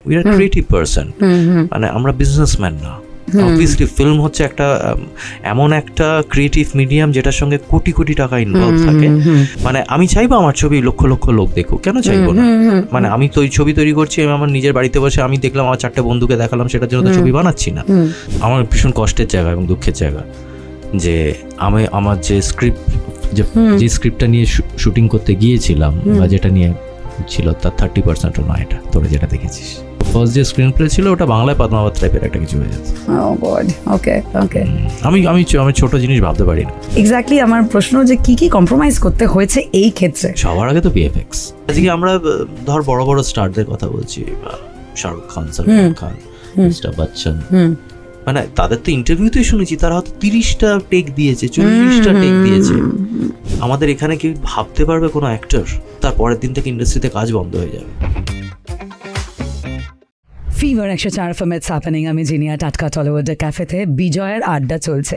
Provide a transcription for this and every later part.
We are creative person, মানে আমরা businessman না। অবভিয়াসলি ফিল্ম হচ্ছে একটা এমন একটা ক্রিয়েটিভ মিডিয়াম যেটার সঙ্গে কোটি কোটি টাকা ইনভলভ থাকে। মানে আমি চাইবো আমার ছবি লক্ষ লক্ষ লোক দেখুক, কেন চাইবো না? মানে আমি তো ওই ছবি তৈরি করছি, আমি আমার নিজের বাড়িতে বসে আমি দেখলাম, আমার 4টে বন্ধুকে দেখালাম, সেটার জন্য তো ছবি বানাচ্ছি না। আমার ভীষণ কষ্টের জায়গা এবং দুঃখের জায়গা যে আমি আমার যে স্ক্রিপ্টটা নিয়ে শুটিং করতে গিয়েছিলাম বা যেটা নিয়ে ছিল তার 30%ও নয় এটা, তোরা যেটা দেখেছিস। ফার্স্ট যে স্ক্রিন প্লে ছিল ওটা বাংলায় পদ্মাবত টাইপের একটা কিছু হয়ে যাচ্ছে। আমি ছোট জিনিস ভাবতে পারি না। এক্স্যাক্টলি আমার প্রশ্ন যে কি কি কম্প্রোমাইজ করতে হয়েছে এই ক্ষেত্রে? সবার আগে তো ভিএফএক্স। আজকে আমরা ধর বড় বড় স্টারদের কথা বলছি, শাহরুখ খান, সলমান খান, মিস্টার বচ্চন, মানে তাদের তো ইন্টারভিউতেই শুনেছি তারা হয়তো 30টা টেক দিয়েছে, 40টা টেক দিয়েছে। আমাদের এখানে কি ভাবতে পারবে কোনো অ্যাক্টর তার পরের দিন থেকে ইন্ডাস্ট্রিতে কাজ বন্ধ হয়ে যাবে? Fever 104 FM it's happening. আমি জিনিয়া টাটকা টলিউড ক্যাফেতে বিজয়ের আড্ডা চলছে।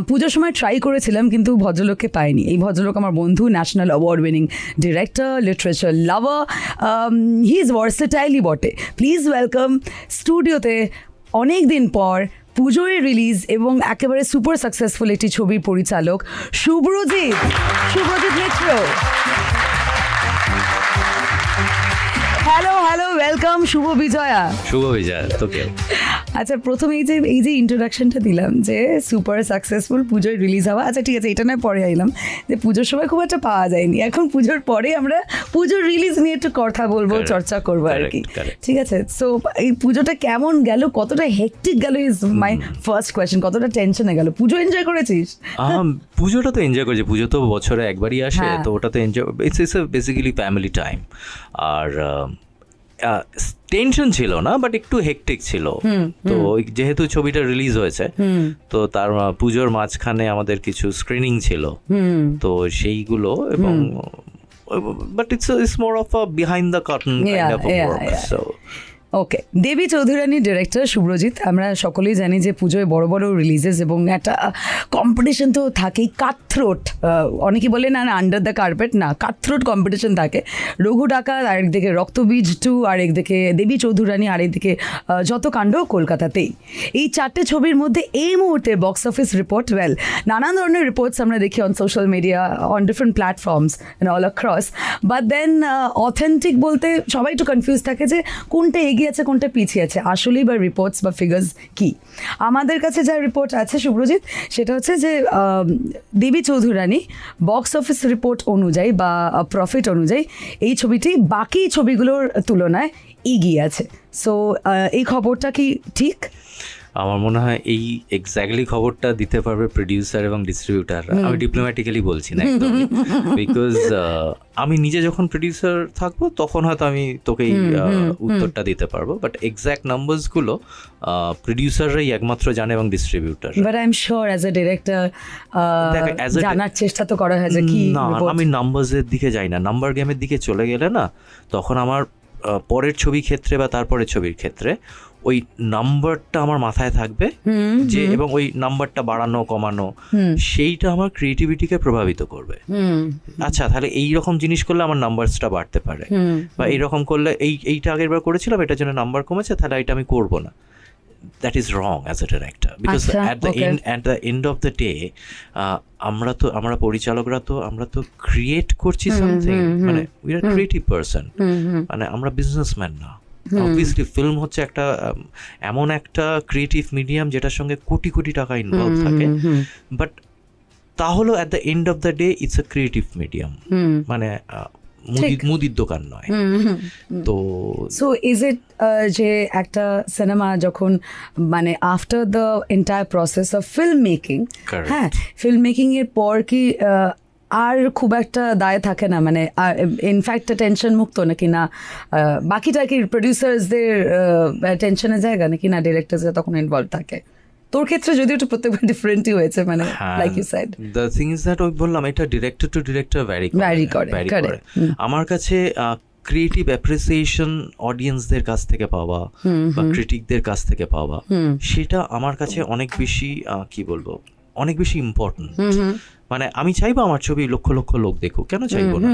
পুজোর সময় ট্রাই করেছিলাম কিন্তু ভদ্রলোককে পাইনি। এই ভদ্রলোক আমার বন্ধু, national award winning director, literature lover, he is ভার্সেটাইলই বটে। প্লিজ ওয়েলকাম স্টুডিওতে অনেক দিন পর পুজোয় রিলিজ এবং একেবারে সুপার সাকসেসফুল একটি ছবির পরিচালক শুভ্রজিৎ মিত্র। হ্যালো ওয়েলকাম শুভ বিজয়া। তোকে আচ্ছা, প্রথম এই যে ইন্ট্রোডাকশনটা দিলাম যে সুপার সাকসেসফুল পুজোয় রিলিজ হওয়া, আচ্ছা ঠিক আছে, এটা নয় পরে আইলাম যে পুজোর সময় খুব একটা পাওয়া যায়নি, এখন পুজোর পরে আমরা পুজোর রিলিজ নিয়ে একটু কথা বলবো, চর্চা করবো আর কি, ঠিক আছে? সো এই পুজোটা কেমন গেল, কতটা হেক্টিক গেল ইজ মাই ফার্স্ট কোয়েশ্চেন, কতটা টেনশনে গেল? পুজো এনজয় করেছিস? পুজোটা তো এনজয় করেছি, পুজো তো বছরে একবারই আসে, তো ওটা তো enjoy, it's basically family time. আর টেনশন ছিল না, বাট একটু হেকটিক ছিল। তো যেহেতু ছবিটা রিলিজ হয়েছে তো তার পুজোর মাঝখানে আমাদের কিছু স্ক্রিনিং ছিল, তো সেইগুলো, এবং but it's more of a behind the curtain kind of work. So okay, Devi Chaudhurani director Subhrajit, আমরা সকলেই জানি যে পুজোয় বড় বড় রিলিজেস এবং একটা কম্পিটিশন তো থাকেই, কাটথ্রোট, অনেকে বলে না আন্ডার দ্য কার্পেট, না, কাটথ্রোট কম্পিটিশন থাকে। রঘু ডাকাত আরেকদিকে, রক্তবীজ 2 আরেকদিকে, দেবী চৌধুরানী আরেকদিকে, যত কাণ্ড কলকাতাতেই। এই 4টে ছবির মধ্যে এই মুহূর্তে বক্স অফিস রিপোর্ট, নানান ধরনের রিপোর্টস আমরা দেখি on social media, on different platforms and all across, but then authentic বলতে সবাই একটু কনফিউজ থাকে যে কোনটা এগিয়ে আছে কোনটা পিছিয়ে আছে, আসলেই বা রিপোর্টস বা ফিগার্স কি। আমাদের কাছে যা রিপোর্ট আছে শুভ্রজিৎ, সেটা হচ্ছে যে দেবী চৌধুরানী বক্স অফিস রিপোর্ট অনুযায়ী বা প্রফিট অনুযায়ী এই ছবিটি বাকি ছবিগুলোর তুলনায় এগিয়ে আছে। সো এই খবরটা কি ঠিক? আমার মনে হয় এই এক্স্যাক্টলি খবরটা দিতে পারবে প্রডিউসার এবং ডিস্ট্রিবিউটার। আমি ডিপ্লোম্যাটিক্যালি বলছি না একদম, বিকজ আমি নিজে যখন প্রডিউসার থাকবো তখন হয়তো আমি তোকে উত্তরটা দিতে পারবো, বাট এক্স্যাক্ট নাম্বারসগুলো প্রডিউসাররাই একমাত্র জানে এবং distributor. But I am sure as a director জানার চেষ্টা তো করা হয় যে কি। না, আমি নাম্বারসের দিকে যাই না, নাম্বার গেমের দিকে চলে গেলে না তখন আমার পরের ছবির ক্ষেত্রে বা তারপরের ছবির ক্ষেত্রে ওই নাম্বারটা আমার মাথায় থাকবে যে, এবং ওই নাম্বারটা বাড়ানো কমানো সেইটা আমার ক্রিয়েটিভিটিকে প্রভাবিত করবে। আচ্ছা, তাহলে এইরকম জিনিস করলে আমার নাম্বারসটা বাড়তে পারে, বা এইরকম করলে এইটা আগের বার করেছিলাম এটার জন্য নাম্বার কমেছে, তাহলে এটা আমি করবো না। That is wrong as a director, because at the end of the day আমরা পরিচালকরা তো আমরা তো ক্রিয়েট করছি সামথিং, মানে উই আর ক্রিয়েটিভ পারসন, মানে আমরা বিজনেসম্যান না। অবভিয়াসলি ফিল্ম হচ্ছে একটা এমন একটা ক্রিয়েটিভ মিডিয়াম যেটার সঙ্গে কোটি কোটি টাকা ইনভলভ থাকে, বাট তাহলে at the end of the day it's a creative medium, মানে মুদির দোকান নয়। তো সো ইজ ইট যে একটা সিনেমা যখন মানে after the entire process of film making, হ্যাঁ, ফিল্ম মেকিং এর পর কি আর খুব একটা দায় থাকে না, মানে ইনফ্যাক্ট টেনশন মুক্ত নাকি না? বাকিটা কি প্রডিউসার্সদের টেনশনের জায়গা নাকি না ডিরেক্টরসরা তখন ইনভলভ থাকে? তোর ক্ষেত্রে যদিও একটু প্রত্যেকবার ডিফারেন্টই হয়েছে, মানে like you said the thing is that, ওই বললাম এটা ডিরেক্টর টু ডিরেক্টর ভ্যারি করে। আমার কাছে ক্রিয়েটিভ অ্যাপ্রিসিয়েশন অডিয়েন্সদের কাছ থেকে পাওয়া বা ক্রিটিকদের কাছ থেকে পাওয়া, সেটা আমার কাছে অনেক বেশি কি বলবো অনেক বেশি ইম্পর্টেন্ট। মানে আমি চাইবো আমার ছবি লক্ষ লক্ষ লোক দেখুক, কেন চাইবো না?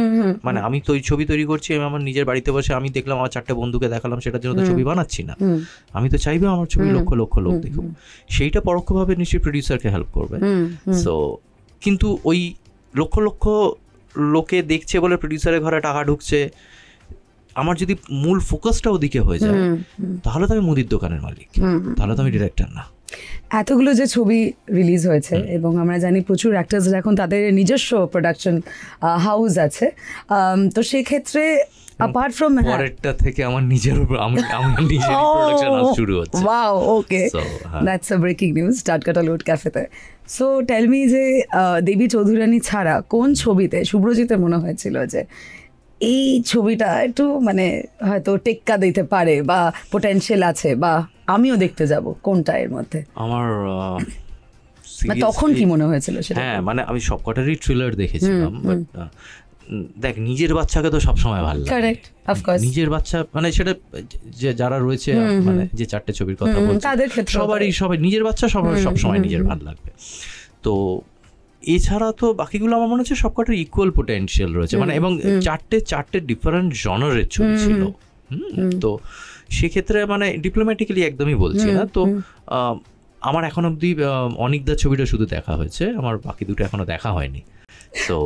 মানে আমি তো ছবি তৈরি করছি, আমি আমার নিজের বাড়িতে বসে আমি দেখলাম, আমার 4টে বন্ধুকে দেখালাম, সেটার জন্য তো ছবি বানাচ্ছি না। আমি তো চাইবো আমার ছবি লক্ষ লক্ষ লোক দেখুক, সেইটা পরোক্ষভাবে নিশ্চয়ই প্রডিউসারকে হেল্প করবে। সো কিন্তু ওই লক্ষ লক্ষ লোকে দেখছে বলে প্রডিউসারের ঘরে টাকা ঢুকছে, আমার যদি মূল ফোকাসটা ওদিকে হয়ে যায়, তাহলে তো আমি মুদির দোকানের মালিক, তাহলে তো আমি ডিরেক্টর না। এতগুলো যে ছবি রিলিজ হয়েছে এবং আমরা জানি প্রচুর অ্যাক্টার্স এখন তাদের নিজস্ব প্রোডাকশন হাউস আছে, তো সেক্ষেত্রে apart from পরেরটা থেকে আমার নিজের প্রোডাকশন শুরু হচ্ছে। Wow, okay, that's a breaking news টাটকাটালুট ক্যাফেতে। সো টেল মি যে দেবী চৌধুরানী ছাড়া কোন ছবিতে শুভ্রজিতের মনে হয়েছিল যে এই ছবিটা একটু মানে হয়তো টেক্কা দিতে পারে বা পোটেনশিয়াল আছে বা আমিও দেখতে যাব, কোনটা এর মধ্যে? আমার তখন কি মনে হয়েছিল সেটা? হ্যাঁ, মানে আমি সবকটারই থ্রিলার দেখেছিলাম, বাট দেখ নিজের বাচ্চাকে তো সবসময় ভালো লাগে। Correct, of course. নিজের বাচ্চা মানে সেটা যে যারা রয়েছে মানে যে 4টে ছবির কথা বলছি তাদের ক্ষেত্রে সবাই নিজের বাচ্চা সবসময় নিজের ভালো লাগবে। তো এছাড়া তো বাকিগুলো আমার মনে হচ্ছে সবকটার ইকুয়াল পোটেনশিয়াল রয়েছে, মানে এবং 4টে ডিফারেন্ট জনারের ছবি ছিল। তো সেক্ষেত্রে মানে ডিপ্লোম্যাটিক্যালি একদমই বলছি না। তো আমার এখন অবধি অনিকদার ছবিটা শুধু দেখা হয়েছে, আমার বাকি দুটো এখনো দেখা হয়নি। সো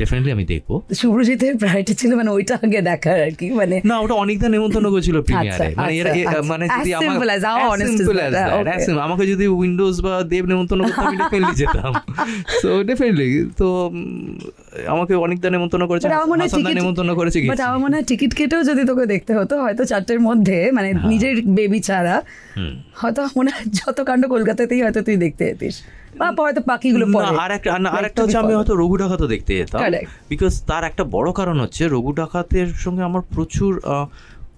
ডেফিনেটলি আমি দেখবো। শুভ্রজিতের প্রায়োরিটি ছিল মানে ওইটা আগে দেখার আর কি, মানে না ওটা অনেকদা নেমন্তন্ন করেছিল প্রিমিয়ারে, মানে মানে যদি আমাকে যদি উইন্ডোজ বা দেব নেমন্তন্ন করতাম আমি ডেফিনেটলি যেতাম। সো ডেফিনেটলি তো আমাকে অনেকদা নেমন্তন্ন করেছে, হাসানদা নেমন্তন্ন করেছে, বাট আমার মনে হয় টিকিট কেটেও যদি তোকে দেখতে হতো হয়তো 4টের মধ্যে মানে নিজের বেবি ছাড়া হয়তো মনে হয় যত কাণ্ড কলকাতাতেই হয়তো তুই দেখতে যেতিস, বা হয়তো বাকিগুলো পরে। আরেকটা হচ্ছে আমি হয়তো রঘু ডাকাতও দেখতে যেতাম, বিকজ তার একটা বড় কারণ হচ্ছে রঘু ডাকাতের সঙ্গে আমার প্রচুর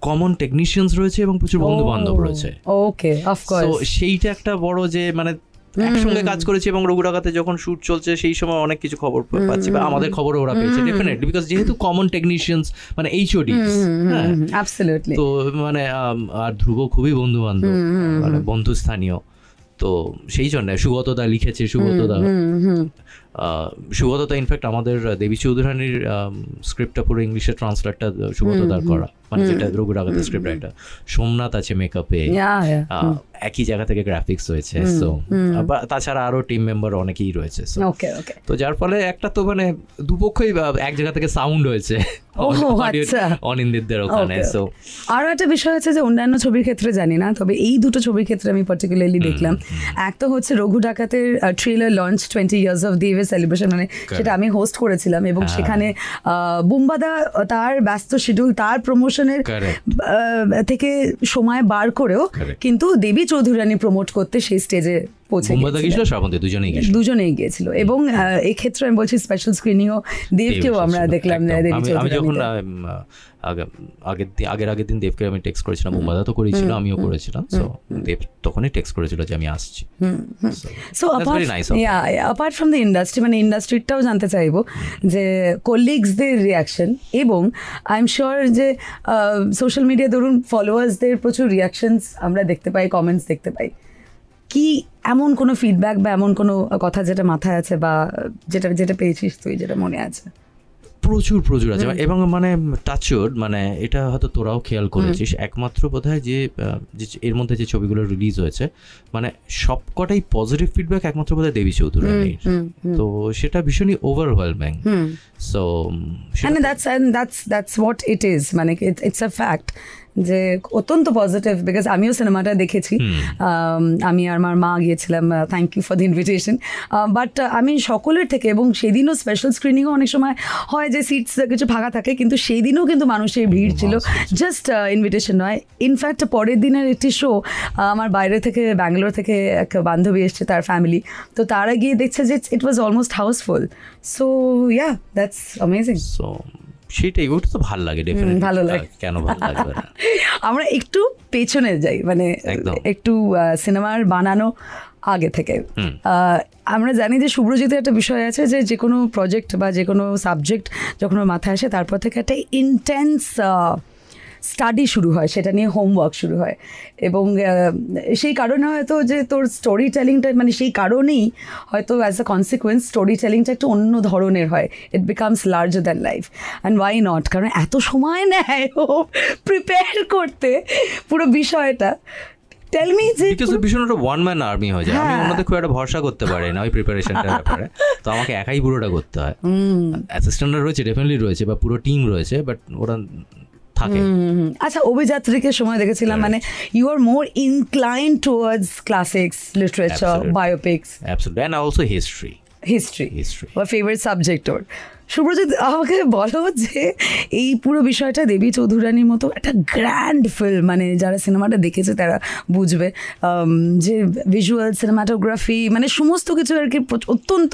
কমন টেকনিশিয়ানস রয়েছে এবং প্রচুর বন্ধু বান্ধব রয়েছে। ওকে, অফ কোর্স। তো সেইটা একটা বড় যে মানে একসঙ্গে কাজ করেছি এবং রঘু ডাকাতে যখন শুট চলছে সেই সময় অনেক কিছু খবর পাচ্ছি, বা আমাদের খবরও ওরা পেয়েছে ডেফিনেটলি, বিকজ যেহেতু কমন টেকনিশিয়ানস মানে এইচওডি, অ্যাবসলিউটলি। তো মানে আর ধ্রুব খুবই বন্ধু বান্ধব, মানে বন্ধু স্থানীয়। তো সেই জন্য সুগতদা লিখেছে, সুগতদা ইনফ্যাক্ট আমাদের দেবী চৌধুরানীর স্ক্রিপ্টটা পুরো ইংলিশে ট্রান্সলেটটা সুগতদার করা, মানে যেটা রঘু ডাকাতের স্ক্রিপ্ট রাইটার। সোমনাথ আছে মেকআপে, একই জায়গা থেকে গ্রাফিক্স হয়েছে। সো তাছাড়া আরো টিম মেম্বার অনেকেই রয়েছে। তো যার ফলে একটা তো মানে দুপক্ষই এক জায়গা থেকে সাউন্ড হয়েছে অনিন্দিতদের ওখানে। সো আরো একটা বিষয় আছে যে অন্যান্য ছবির ক্ষেত্রে জানি না, তবে এই দুটো ছবির ক্ষেত্রে আমি পার্টিকুলারলি দেখলাম। এক তো হচ্ছে রঘু ডাকাতের trailer launch 20 years of the celebration, মানে সেটা আমি হোস্ট করেছিলাম এবং সেখানে বুম্বাদা তার ব্যস্ত শিডিউল, তার প্রমোশনের থেকে সময় বার করেও কিন্তু দেবী চৌধুরানী প্রমোট করতে সেই স্টেজে দুজনেই গিয়েছিল। এবং এক্ষেত্রে আমি বলছি স্পেশাল স্ক্রিনিংও দেবকেও আমরা দেখলাম। আমি যখন আগের দিন দেবকে আমি টেক্সট করেছিলাম, বুম্বাদা তো করেছিল, আমিও করেছিলাম। সো দেব তখনই টেক্সট করেছিল যে আমি আসছি। So apart from the industry, মানে ইন্ডাস্ট্রিটাও জানতে চাইবো যে কলিগসদের রিয়াকশন, এবং আই এম শিওর যে সোশ্যাল মিডিয়া ধরুন ফলোয়ার্সদের প্রচুর রিয়াকশনস আমরা দেখতে পাই, কমেন্টস দেখতে পাই। কি এমন কোনো ফিডব্যাক বা এমন কোনো কথা যেটা মাথায় আছে বা যেটা পেয়েছিস তুই, যেটা মনে আছে? প্রচুর আছে, এবং মানে টাচউড, মানে এটা হয়তো তোরাও খেয়াল করেছিস, একমাত্র বোধহয় যে এর মধ্যে যে ছবিগুলো রিলিজ হয়েছে মানে সবকটাই পজিটিভ ফিডব্যাক একমাত্র বোধহয় দেবী চৌধুরানীর। তো সেটা ভীষণই overwhelming. So that's what it is, মানে ইটস আ ফ্যাক্ট যে অত্যন্ত পজিটিভ। বিকজ আমিও সিনেমাটা দেখেছি, আমি আর আমার মা গিয়েছিলাম, thank you for the invitation. But আমি সকলের থেকে, এবং সেদিনও স্পেশাল স্ক্রিনিংও অনেক সময় হয় যে সিটস কিছু ফাঁকা থাকে, কিন্তু সেই দিনও কিন্তু মানুষের ভিড় ছিল, জাস্ট ইনভিটেশন নয়। ইনফ্যাক্ট পরের দিনের একটি শো আমার বাইরে থেকে, ব্যাঙ্গালোর থেকে এক বান্ধবী এসছে, তার ফ্যামিলি, তো তারা গিয়ে দেখছে যে it was almost houseful. So yeah, that's amazing. সেটাই, ওটা তো ভালো লাগে, ভালো লাগে, কেন ভালো লাগবে না। আমরা একটু পেছনে যাই, মানে একটু সিনেমার বানানো আগে থেকে। আমরা জানি যে শুভ্রজিতের একটা বিষয় আছে যে কোনো প্রজেক্ট বা যে কোনো সাবজেক্ট যখন মাথায় আসে তারপর থেকে একটা ইন্টেন্স স্টাডি শুরু হয়, সেটা নিয়ে হোমওয়ার্ক শুরু হয়, এবং সেই কারণে হয়তো যে তোর স্টোরি টেলিংটা মানে সেই কারণেই হয়তো অ্যাজ আ কনসিকুয়েন্স স্টোরি টেলিংটা একটু অন্য ধরনের হয়, it becomes larger than life. And why not, কারণ এত সময় নেয় ও প্রিপেয়ার করতে পুরো বিষয়টা। টেল মি যে বিকজ ভীষণ একটা ওয়ান ম্যান আর্মি হয়ে যায়, আমি ওনাদের খুব একটা ভরসা করতে পারি না ওই প্রিপারেশনটার ব্যাপারে, তো আমাকে একাই পুরোটা করতে হয়। অ্যাসিস্ট্যান্টরা রয়েছে, ডেফিনেটলি রয়েছে, বা পুরো টিম রয়েছে, বাট ওরা থাকে। আচ্ছা, অভিযাত্রীকে সময় দেখেছিলাম, মানে you are more incline towards classics, literature, biopics, absolutely, and also history. আমার ফেভারিট সাবজেক্ট ওর। শুভ্রজিৎ, আমাকে বলো যে এই পুরো বিষয়টা দেবী চৌধুরানীর মতো একটা গ্র্যান্ড ফিল্ম, মানে যারা সিনেমাটা দেখেছে তারা বুঝবে যে ভিজুয়াল, সিনেমাটোগ্রাফি, মানে সমস্ত কিছু আর কি অত্যন্ত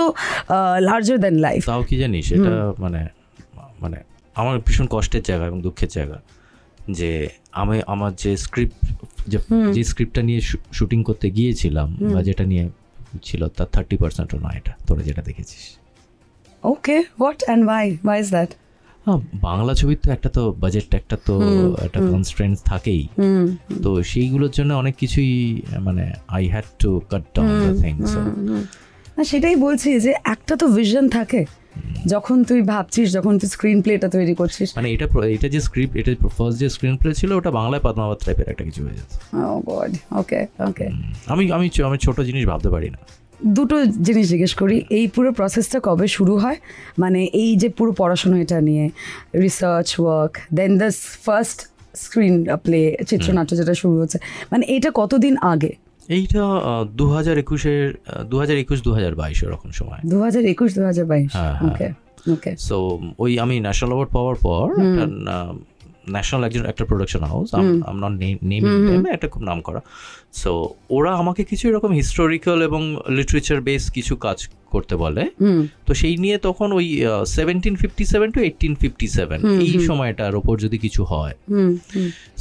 লার্জার দ্যান লাইফ। তাও কি জানিস, এটা মানে মানে আমার ভীষণ কষ্টের জায়গা এবং দুঃখের জায়গা যে আমি আমার যে স্ক্রিপ্টটা নিয়ে শুটিং করতে গিয়েছিলাম বা যেটা নিয়ে ছিল তার 30%ও নয় এটা তোরা যেটা দেখেছিস। Okay, what and why is that? Bangla ছবির তো একটা তো বাজেট, একটা তো একটা কনস্ট্রেন্টস থাকেই, তো সেইগুলোর জন্য অনেক কিছুই মানে I had to cut down the things. না, সেটাই বলছি যে একটা তো ভিশন থাকে যখন তুই ভাবছিস, যখন তুই স্ক্রিন প্লেটা তৈরি করছিস। মানে এটা যে স্ক্রিপ্ট, এটা ফার্স্ট যে স্ক্রিন প্লে ছিল ওটা বাংলায় পদ্মাবত টাইপের একটা কিছু হয়ে যেত। ও গড, ওকে ওকে। আমি ছোট জিনিস ভাবতে পারি না। দুটো জিনিস জিজ্ঞেস করি, এই পুরো প্রসেসটা কবে শুরু হয়, মানে এই যে পুরো পড়াশোনা এটা নিয়ে research work, then the first screenplay, চিত্রনাট্য যেটা শুরু হচ্ছে, মানে এটা কতদিন আগে? এইটা 2021-2022 এরকম সময়। 2021-2022, ওকে ওকে। সো ওই আমি ন্যাশনাল অ্যাওয়ার্ড পাওয়ার পর ন্যাশনাল একটা production house, I'm not naming them, একটা খুব নাম করা, সো ওরা আমাকে কিছু এরকম হিস্টোরিক্যাল এবং লিটারেচার বেস কিছু কাজ করতে বলে। তো সেই নিয়ে তখন ওই 1757 to 1857 এই সময়টার ওপর যদি কিছু হয়,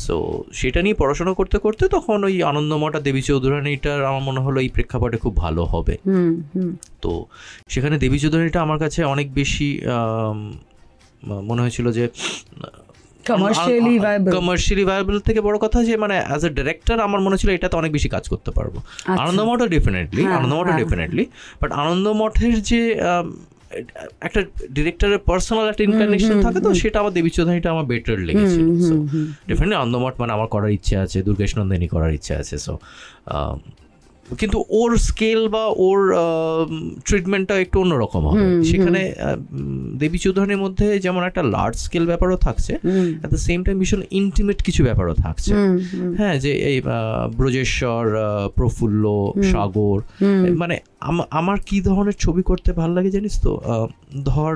সো সেটা নিয়ে পড়াশোনা করতে করতে তখন ওই আনন্দমঠ আর দেবী চৌধুরানীটার আমার মনে হলো এই প্রেক্ষাপটে খুব ভালো হবে। তো সেখানে দেবী চৌধুরানীটা আমার কাছে অনেক বেশি মনে হয়েছিল যে কমার্শিয়ালি ভায়াবল থেকে বড় কথা যে মানে অ্যাজ এ ডিরেক্টর আমার মনে ছিল এটাতে অনেক বেশি কাজ করতে পারবো। আনন্দমঠও ডেফিনেটলি, বাট আনন্দমঠের যে একটা ডিরেক্টরের পার্সোনাল একটা ইনক্লিনেশন থাকে, তো সেটা আমার দেবী চৌধুরীটা আমার বেটার লেগেছিল। সো ডেফিনেটলি আনন্দমঠ মানে আমার করার ইচ্ছে আছে, দুর্গেশ নন্দিনী করার ইচ্ছে আছে। সো কিন্তু ওর স্কেল বা ওর ট্রিটমেন্টটা একটু অন্যরকম হবে। সেখানে দেবী চৌধুরানীর মধ্যে যেমন একটা লার্জ স্কেল ব্যাপারও থাকছে, অ্যাট দ্য সেম টাইম ভীষণ ইন্টিমেট কিছু ব্যাপারও থাকছে। হ্যাঁ, যে এই ব্রজেশ্বর, প্রফুল্ল, সাগর, মানে আমার কি ধরনের ছবি করতে ভালো লাগে জানিস তো, ধর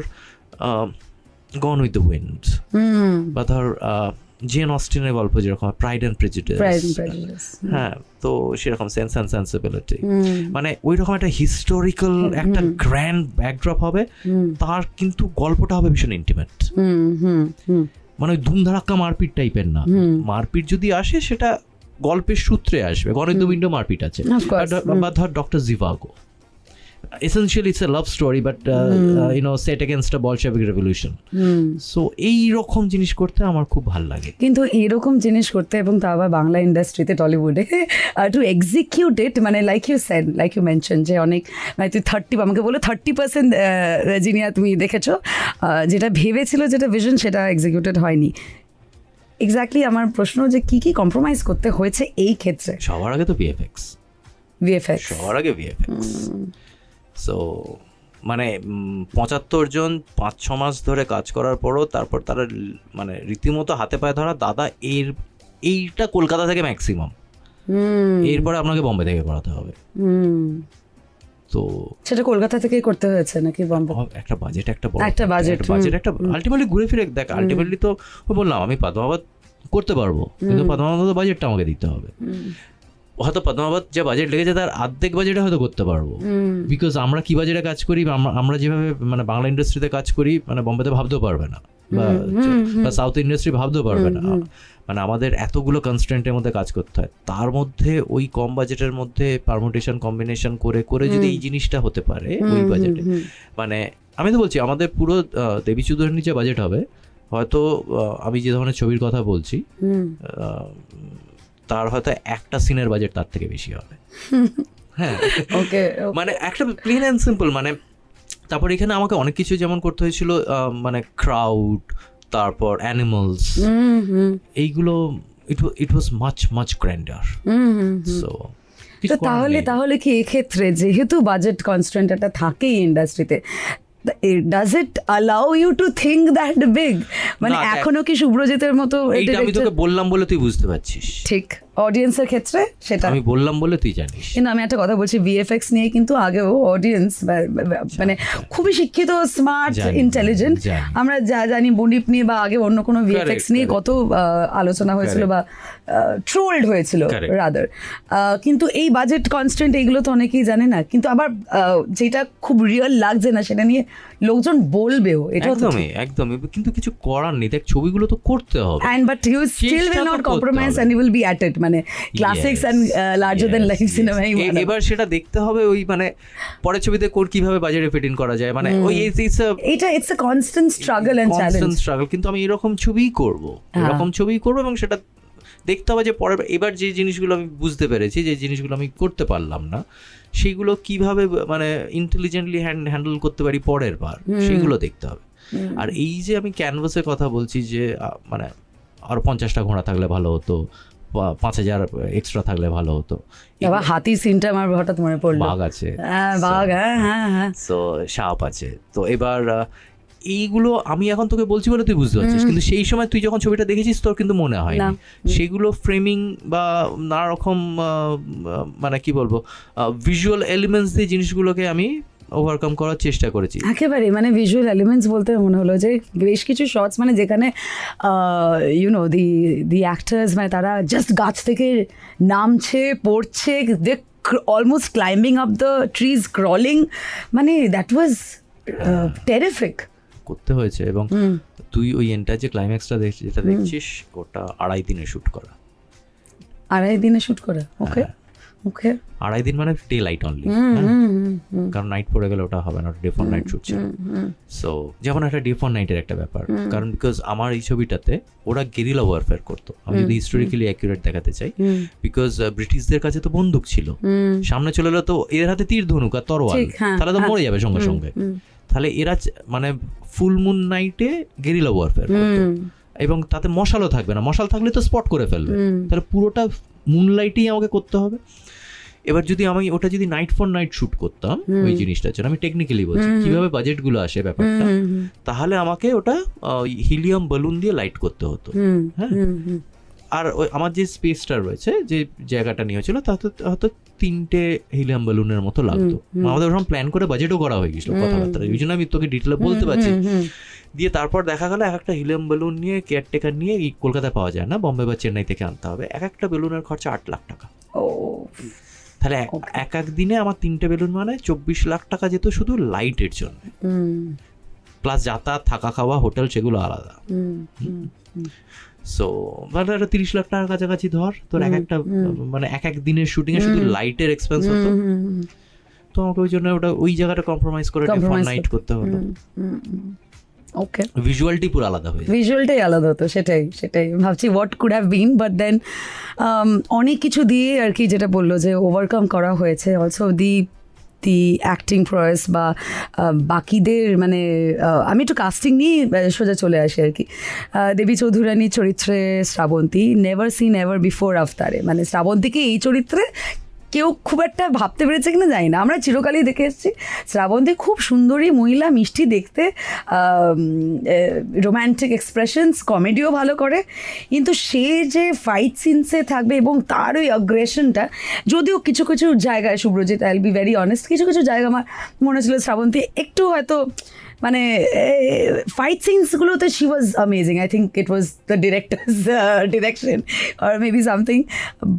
গন উইথ দ্য উইন্ড, বা ধর জেন অস্টিনের গল্প যেরকম প্রাইড অ্যান্ড প্রেজুডিস, হ্যাঁ, তো সেরকম সেন্স অ্যান্ড সেন্সিবিলিটি, মানে ওই রকম একটা হিস্টোরিক্যাল একটা গ্র্যান্ড ব্যাকড্রপ হবে, তার কিন্তু গল্পটা হবে ভীষণ ইন্টিমেট, মানে ওই ধুমধারাক্কা মারপিট টাইপের না। মারপিট যদি আসে সেটা গল্পের সূত্রে আসবে, গণিত উইন্ডো মারপিট আছে, বা ধর doctor জিভাগো, essentially it's a love story but set against a Bolshevik revolution. So এই রকম জিনিস করতে আমার খুব ভালো লাগে। কিন্তু এরকম জিনিস করতে, এবং তা আবার বাংলা ইন্ডাস্ট্রিতে, টলিউডে টু এক্সিকিউট ইট, মানে লাইক ইউ মেনশন যে অনেক, মানে তুই 30, আমাকে বলো 30% জিনিয়া তুমি দেখেছো, যেটা ভেবেছিল, যেটা ভিশন, সেটা এক্সিকিউটেড হয়নি। এক্স্যাক্টলি আমার প্রশ্ন যে কি কি কম্প্রোমাইজ করতে হয়েছে এই ক্ষেত্রে? সবার আগে তো ভিএফএক্স, সবার আগে ভিএফএক্স। সো মানে 75 জন 5-6 মাস ধরে কাজ করার পরও তারপর তারা মানে রীতিমতো হাতে পায়ে ধরা, দাদা এইটা কলকাতা থেকে ম্যাক্সিমাম, এরপরে আপনাকে বম্বে থেকে করাতে হবে। তো সেটা কলকাতা থেকেই করতে হয়েছে নাকি বম্বে? একটা বাজেট, একটা আলটিমেটলি ঘুরে ফিরে দেখ, আলটিমেটলি তো বললাম আমি পদ্মাবত করতে পারবো, কিন্তু পদ্মাবত বাজেটটা আমাকে দিতে হবে। হয়তো পদ্মাবত যে বাজেট লেগেছে তার অর্ধেক বাজেটে হয়তো করতে পারবো, বিকজ আমরা কি বাজেটে কাজ করি, আমরা যেভাবে মানে বাংলা ইন্ডাস্ট্রিতে কাজ করি, মানে বম্বেতে ভাবতেও পারবে না, বা সাউথ ইন্ডাস্ট্রি ভাবতেও পারবে না। মানে আমাদের এতগুলো কনস্ট্রেন্টের মধ্যে কাজ করতে হয়, তার মধ্যে ওই কম বাজেটের মধ্যে পারমুটেশন কম্বিনেশন করে যদি এই জিনিসটা হতে পারে ওই বাজেটে, মানে আমি তো বলছি আমাদের পুরো দেবী চৌধুরানীর যে বাজেট হবে হয়তো আমি যে ধরনের ছবির কথা বলছি তার হয়তো একটা সিনের বাজেট তার থেকে বেশি হবে। হ্যাঁ, মানে একটা প্লেন অ্যান্ড সিম্পল, মানে তারপর এখানে আমাকে অনেক কিছু যেমন করতে হয়েছিল, মানে ক্রাউড, তারপর অ্যানিমালস, এইগুলো ইট ওয়াজ মাচ গ্র্যান্ডার। সো তাহলে কি এক্ষেত্রে যেহেতু বাজেট কনস্ট্রেন্ট একটা থাকেই ইন্ডাস্ট্রিতে, does it allow you to think that big? মানে এখনো কি শুভ্রজিতের মতো? এইটা আমি তোকে বললাম বলে তুই বুঝতে পারছিস। ঠিক, অডিয়েন্সের ক্ষেত্রে সেটা আমি বললাম বলে তুই জানিস। কিন্তু আমি একটা কথা বলছি, ভিএফএক্স নিয়ে কিন্তু আগেও অডিয়েন্স মানে খুবই শিক্ষিত, স্মার্ট, ইন্টেলিজেন্ট, আমরা যা জানি বনিপ নিয়ে বা আগে অন্য কোনো ভিএফএক্স নিয়ে কত আলোচনা হয়েছিল বা ট্রোলড হয়েছিল রাদার, কিন্তু এই বাজেট কনস্ট্যান্ট এইগুলো তো অনেকেই জানে না, কিন্তু আবার যেটা খুব রিয়েল লাগছে না সেটা নিয়ে লোকজন বলবেও, এটা একদমই কিন্তু কিছু করার নেই, দেখ ছবিগুলো তো করতে হবে, and but you still will not compromise and you will be at it, মানে classics and larger than life সিনেমাই। এবার সেটা দেখতে হবে ওই মানে পরের ছবিতে কিভাবে বাজেটে ফিট ইন করা যায়, মানে ওই it's a constant struggle and challenge, কিন্তু আমি এরকম ছবিই করব এবং সেটা দেখতে হবে যে পরের এবার যে জিনিসগুলো আমি বুঝতে পেরেছি, যে জিনিসগুলো আমি করতে পারলাম না, সেইগুলো কিভাবে মানে ইন্টেলিজেন্টলি হ্যান্ডেল করতে পারি পরের বার, সেগুলো দেখতে হবে। আর এই যে আমি ক্যানভাসের কথা বলছি যে মানে আরো 50টা ঘোড়া থাকলে ভালো হতো, 5000 এক্সট্রা থাকলে ভালো হতো। হাতি সিনটা আমার হঠাৎ মনে পড়লো, বাঘ আছে, বাঘ, হ্যাঁ, তো সাপ আছে, তো এবার এইগুলো আমি এখন তোকে বলছি বলে তুই বুঝতে পারছিস, কিন্তু সেই সময় তুই যখন ছবিটা দেখেছিস তোর কিন্তু মনে হয় না। সেগুলো ফ্রেমিং বা নানা রকম মানে কি বলবো ভিজুয়াল এলিমেন্টস দিয়ে জিনিসগুলোকে আমি ওভারকাম করার চেষ্টা করেছি একেবারে। মানে ভিজুয়াল এলিমেন্টস বলতে মনে হলো যে বেশ কিছু শর্টস মানে যেখানে ইউনো দি অ্যাক্টার্স মানে তারা জাস্ট গাছ থেকে নামছে, পড়ছে, they almost climbing up the trees, crawling, মানে দ্যাট ওয়াজ টেরিফিক করতে হয়েছে। এবং তুই ওই এন্টার যে ক্লাইম্যাক্সটা যেটা দেখছিস ওটা 2.5 দিনে শ্যুট করা। 2.5 দিনে শ্যুট করা? ওকে, 2.5 দিন মানে ডে লাইট অনলি, কারণ নাইট পড়ে গেলে ওটা হবে না, ডে ফর নাইট শ্যুট ছিল। সো যেমন একটা ডে ফর নাইটের একটা ব্যাপার, কারণ বিকজ আমার এই ছবিটাতে ওরা গেরিলা ওয়ারফেয়ার করতো, আমি যদি হিস্টোরিক্যালি অ্যাকুরেট দেখাতে চাই, বিকজ ব্রিটিশদের কাছে তো বন্দুক ছিল, সামনে চলে এলো তো এদের হাতে তীর ধনুক আর তরোয়াল, তাহলে তো মরে যাবে সঙ্গে সঙ্গে। তাহলে এরা মানে ফুল মুন নাইটে গেরিলা ওয়ারফেয়ার করতো, এবং তাতে মশালও থাকবে না, মশাল থাকলে তো স্পট করে ফেলবে, তাহলে পুরোটা মুনলাইটেই আমাকে করতে হবে। এবার যদি আমি ওটা যদি নাইট ফর নাইট শ্যুট করতাম ওই জিনিসটার জন্য, আমি টেকনিক্যালি বলছি কিভাবে বাজেটগুলো আসে ব্যাপারটা, তাহলে আমাকে ওটা হিলিয়াম বেলুন দিয়ে লাইট করতে হতো। হ্যাঁ, আর আমার যে স্পেসটা রয়েছে, যে জায়গাটা নিয়ে হয়েছিল, তাতে হয়তো 3টে হিলিয়াম বেলুনের মতো লাগতো। আমাদের ওরকম প্ল্যান করে বাজেটও করা হয়ে গেছিল কথাবার্তা, ওই জন্য আমি তোকে ডিটেলে বলতে পারছি। দিয়ে তারপর দেখা গেল একটা হিলিয়াম বেলুন নিয়ে কেয়ারটেকার নিয়ে এই কলকাতায় পাওয়া যায় না, বম্বে বা চেন্নাই থেকে আনতে হবে, একটা বেলুনের খরচা 8 লাখ টাকা। তাহলে এক দিনে আমার 3টে বেলুন মানে 24 লাখ টাকা যেত শুধু লাইটের জন্য, প্লাস যাতায়াত, থাকা, খাওয়া, হোটেল, সেগুলো আলাদা। সো মানে 30 লাখ টাকার কাছাকাছি ধর তোর একটা মানে এক দিনের শুটিং এ শুধু লাইটের এক্সপেন্স হতো। তো আমাকে ওই জন্য ওটা ওই জায়গাটা কম্প্রোমাইজ করে নাইট করতে হলো। ওকে, ভিজুয়ালটি পুরো আলাদা হয়ে, ভিজুয়ালটাই আলাদা হতো, সেটাই ভাবছি what could have been, but then অনেক কিছু দিয়ে আর কি যেটা বললো যে ওভারকাম করা হয়েছে। অলসো দি অ্যাক্টিং প্রয়েস বা বাকিদের মানে আমি একটু কাস্টিং নিয়ে সোজা চলে আসি আর কি। দেবী চৌধুরানীর চরিত্রে Srabanti, never seen ever before আফতারে, মানে শ্রাবন্তীকে এই চরিত্রে কেউ খুব একটা ভাবতে পেরেছে কিনা জানি না, আমরা চিরকালই দেখে এসেছি শ্রাবন্তী খুব সুন্দরী মহিলা, মিষ্টি দেখতে, রোম্যান্টিক এক্সপ্রেশনস, কমেডিও ভালো করে, কিন্তু সে যে ফাইট সিনসে থাকবে এবং তার ওই অ্যাগ্রেশনটা, যদিও কিছু কিছু জায়গায় Subhrajit, I will be very honest, কিছু কিছু জায়গা আমার মনে হচ্ছিল শ্রাবন্তী একটু হয়তো মানে ফাইট সিনসগুলোতে she was amazing, I think it was the director's direction or maybe something,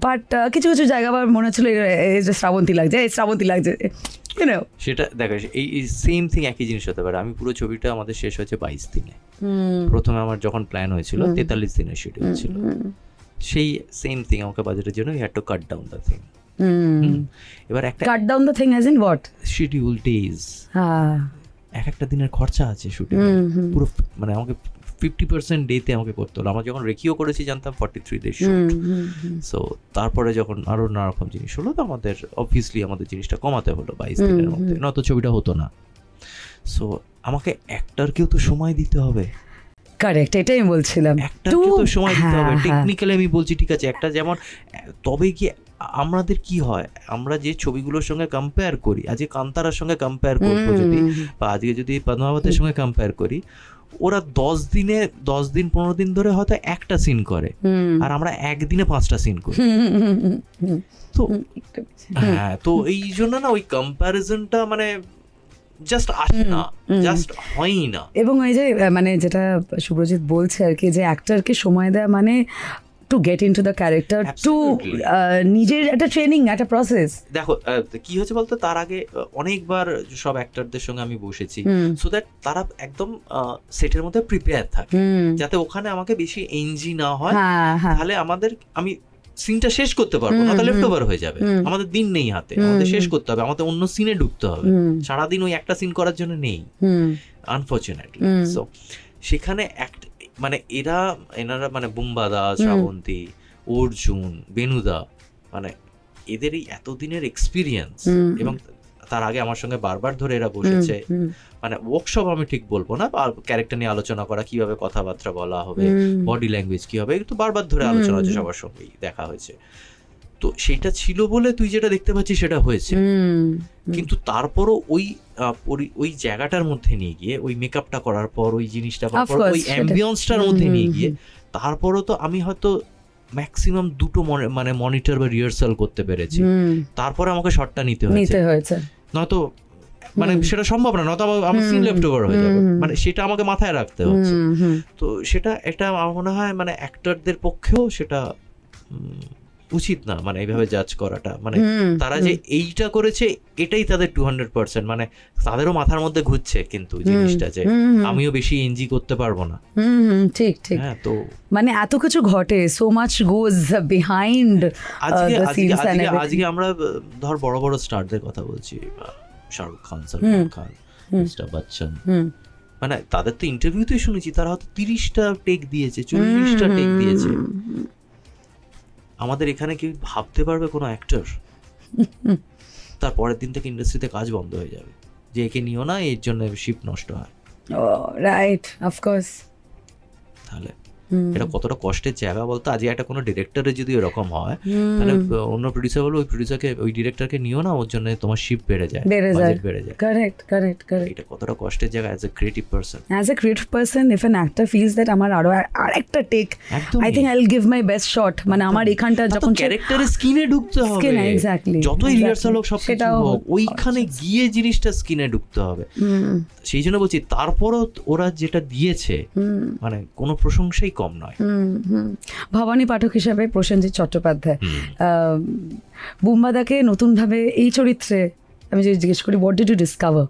but কিছু কিছু জায়গা আমার মনে হচ্ছিল শ্রাবন্তী লাগছে ইউনো। সেটা দেখো এই সেম থিং একই জিনিস হতে পারে। আমি পুরো ছবিটা আমাদের শেষ হয়েছে 22 দিনে, প্রথমে আমার যখন প্ল্যান হয়েছিল 43 দিনের শিডিউল ছিল, সেই সেম থিং আমাকে বাজেটের জন্য we had to cut down the thing. এবার একটা cut down the thing as in what? Schedule days, একটা দিনের খরচা আছে শুটিং পুরো, মানে আমাকে 50% ডেতে আমাকে করতে হলো। আমরা যখন রেকিও করেছি জানতাম 43 ডে শুট। সো তারপরে যখন আরও নানা রকম জিনিস হলো তো আমাদের অবভিয়াসলি আমাদের জিনিসটা কমাতে হলো 22 দিনের মধ্যে, নয়তো ছবিটা হতো না। সো আমাকে অ্যাক্টরকেও তো সময় দিতে হবে। কারেক্ট, এটাই বলছিলাম, একটাকে তো সময় দিতে হবে। টেকনিক্যালি আমি বলছি ঠিক আছে, একটা যেমন তবে কি আমাদের কি হয়, আমরা যে ছবিগুলোর সঙ্গে কম্পেয়ার করি, আজকে কান্তারার সঙ্গে কম্পেয়ার করবো যদি, বা আজকে যদি পদ্মাবতের সঙ্গে কম্পেয়ার করি, ওরা 10 দিন 15 দিন ধরে হয়তো একটা সিন করে, আর আমরা একদিনে 5টা সিন করি। তো হ্যাঁ, তো এই জন্য না ওই কম্প্যারিজনটা মানে জাস্ট আসে না, জাস্ট হয়ই না। এবং এই যে মানে যেটা শুভ্রজিৎ বলছে আর কি, যে অ্যাক্টরকে সময় দেয় মানে to get into the character, to নিজের একটা ট্রেনিং, একটা প্রসেস। দেখো কি হয়েছে বলতো, তার আগে অনেকবার সব অ্যাক্টরদের সঙ্গে আমি বসেছি, সো দ্যাট তারা একদম সেটের মধ্যে প্রিপেয়ার থাকে, যাতে ওখানে আমাকে বেশি এনজি না হয়, তাহলে আমি সিনটা শেষ করতে পারবো না, তাহলে লেফট ওভার হয়ে যাবে। আমাদের দিন নেই হাতে, আমাদের শেষ করতে হবে, আমাদের অন্য সিনে ঢুকতে হবে, সারাদিন ওই একটা সিন করার জন্য নেই আনফরচুনেটলি। সো সেখানে মানে এনারা মানে বুম্বাদা, শ্রাবন্তী, অর্জুন, বেনুদা, মানে এদের এই এতদিনের এক্সপিরিয়েন্স, এবং তার আগে আমার সঙ্গে বারবার ধরে এরা বসেছে, মানে ওয়ার্কশপ আমি ঠিক বলবো না, ক্যারেক্টার নিয়ে আলোচনা করা, কিভাবে কথাবার্তা বলা হবে, বডি ল্যাঙ্গুয়েজ কি হবে, একটু বারবার ধরে আলোচনা হচ্ছে, সবার সঙ্গেই দেখা হয়েছে। তো সেইটা ছিল বলে তুই যেটা দেখতে পাচ্ছিস সেটা হয়েছে, কিন্তু তারপরও ওই জায়গাটার মধ্যে নিয়ে গিয়ে, ওই মেকআপটা করার পর, ওই জিনিসটা করার পর, ওই অ্যাম্বিয়েন্সটার মধ্যে নিয়ে গিয়ে, তারপরও তো আমি হয়তো ম্যাক্সিমাম 2টো মানে মনিটর বা রিহার্সাল করতে পেরেছি, তারপরে আমাকে শটটা নিতে হয়েছে, নয়তো মানে সেটা সম্ভব না, নয়তো আমার সিন লেফট ওভার হয়ে যাবে, মানে সেটা আমাকে মাথায় রাখতে হচ্ছে। তো সেটা একটা আমার মনে হয় মানে অ্যাক্টরদের পক্ষেও সেটা উচিত না, মানে এইভাবে জাজ করাটা, মানে তারা যে এইটা করেছে এটাই তাদের 200%, মানে তাদেরও মাথার মধ্যে ঘুরছে কিন্তু জিনিসটা যে আমিও বেশি এনজি করতে পারবো না। ঠিক ঠিক, হ্যাঁ, তো মানে এত কিছু ঘটে, সো মাচ গোজ বিহাইন্ড। আজকে আমরা ধর বড় বড় স্টারদের কথা বলছি, শাহরুখ খান, সলমান খান, মিস্টার বচ্চন, মানে তাদের তো ইন্টারভিউতেই শুনেছি তারা হয়তো 30টা টেক দিয়েছে, 40টা টেক দিয়েছে। আমাদের এখানে কি ভাবতে পারবে কোনো অ্যাক্টর তার পরের দিন থেকে ইন্ডাস্ট্রিতে কাজ বন্ধ হয়ে যাবে, যে একে নিও না, এর জন্য শিপ নষ্ট হয়? Right, of course. তাহলে এটা কতটা কষ্টের জায়গা বলতো। আজকে একটা কোনো ডিরেক্টরের যদি এরকম হয়, তাহলে অন্য প্রডিউসার বলো ওই প্রডিউসারকে, ওই ডিরেক্টরকে নিও না, ওর জন্য তোমার শিপ বেড়ে যায়। Correct correct correct. এটা কতটা কষ্টের জায়গা as a creative person. If an actor feels that আমার আরেকটা take, I think I will give my best shot, মানে আমার এখানটা যখন ক্যারেক্টারের স্কিনে ঢুকতে হবে, এক্স্যাক্টলি, যতই রিহার্সাল হোক সব কিছু হোক, ওইখানে গিয়ে জিনিসটা স্কিনে ঢুকতে হবে। সেই জন্য বলছি, তারপরও ওরা যেটা দিয়েছে মানে কোনো প্রশংসাই কম নয়। ভবানী পাঠক হিসাবে প্রসেনজিৎ চট্টোপাধ্যায় বুম্বাদাকে নতুনভাবে এই চরিত্রে আমি যদি জিজ্ঞেস করি, হোয়াট ডিড ইউ ডিসকভার?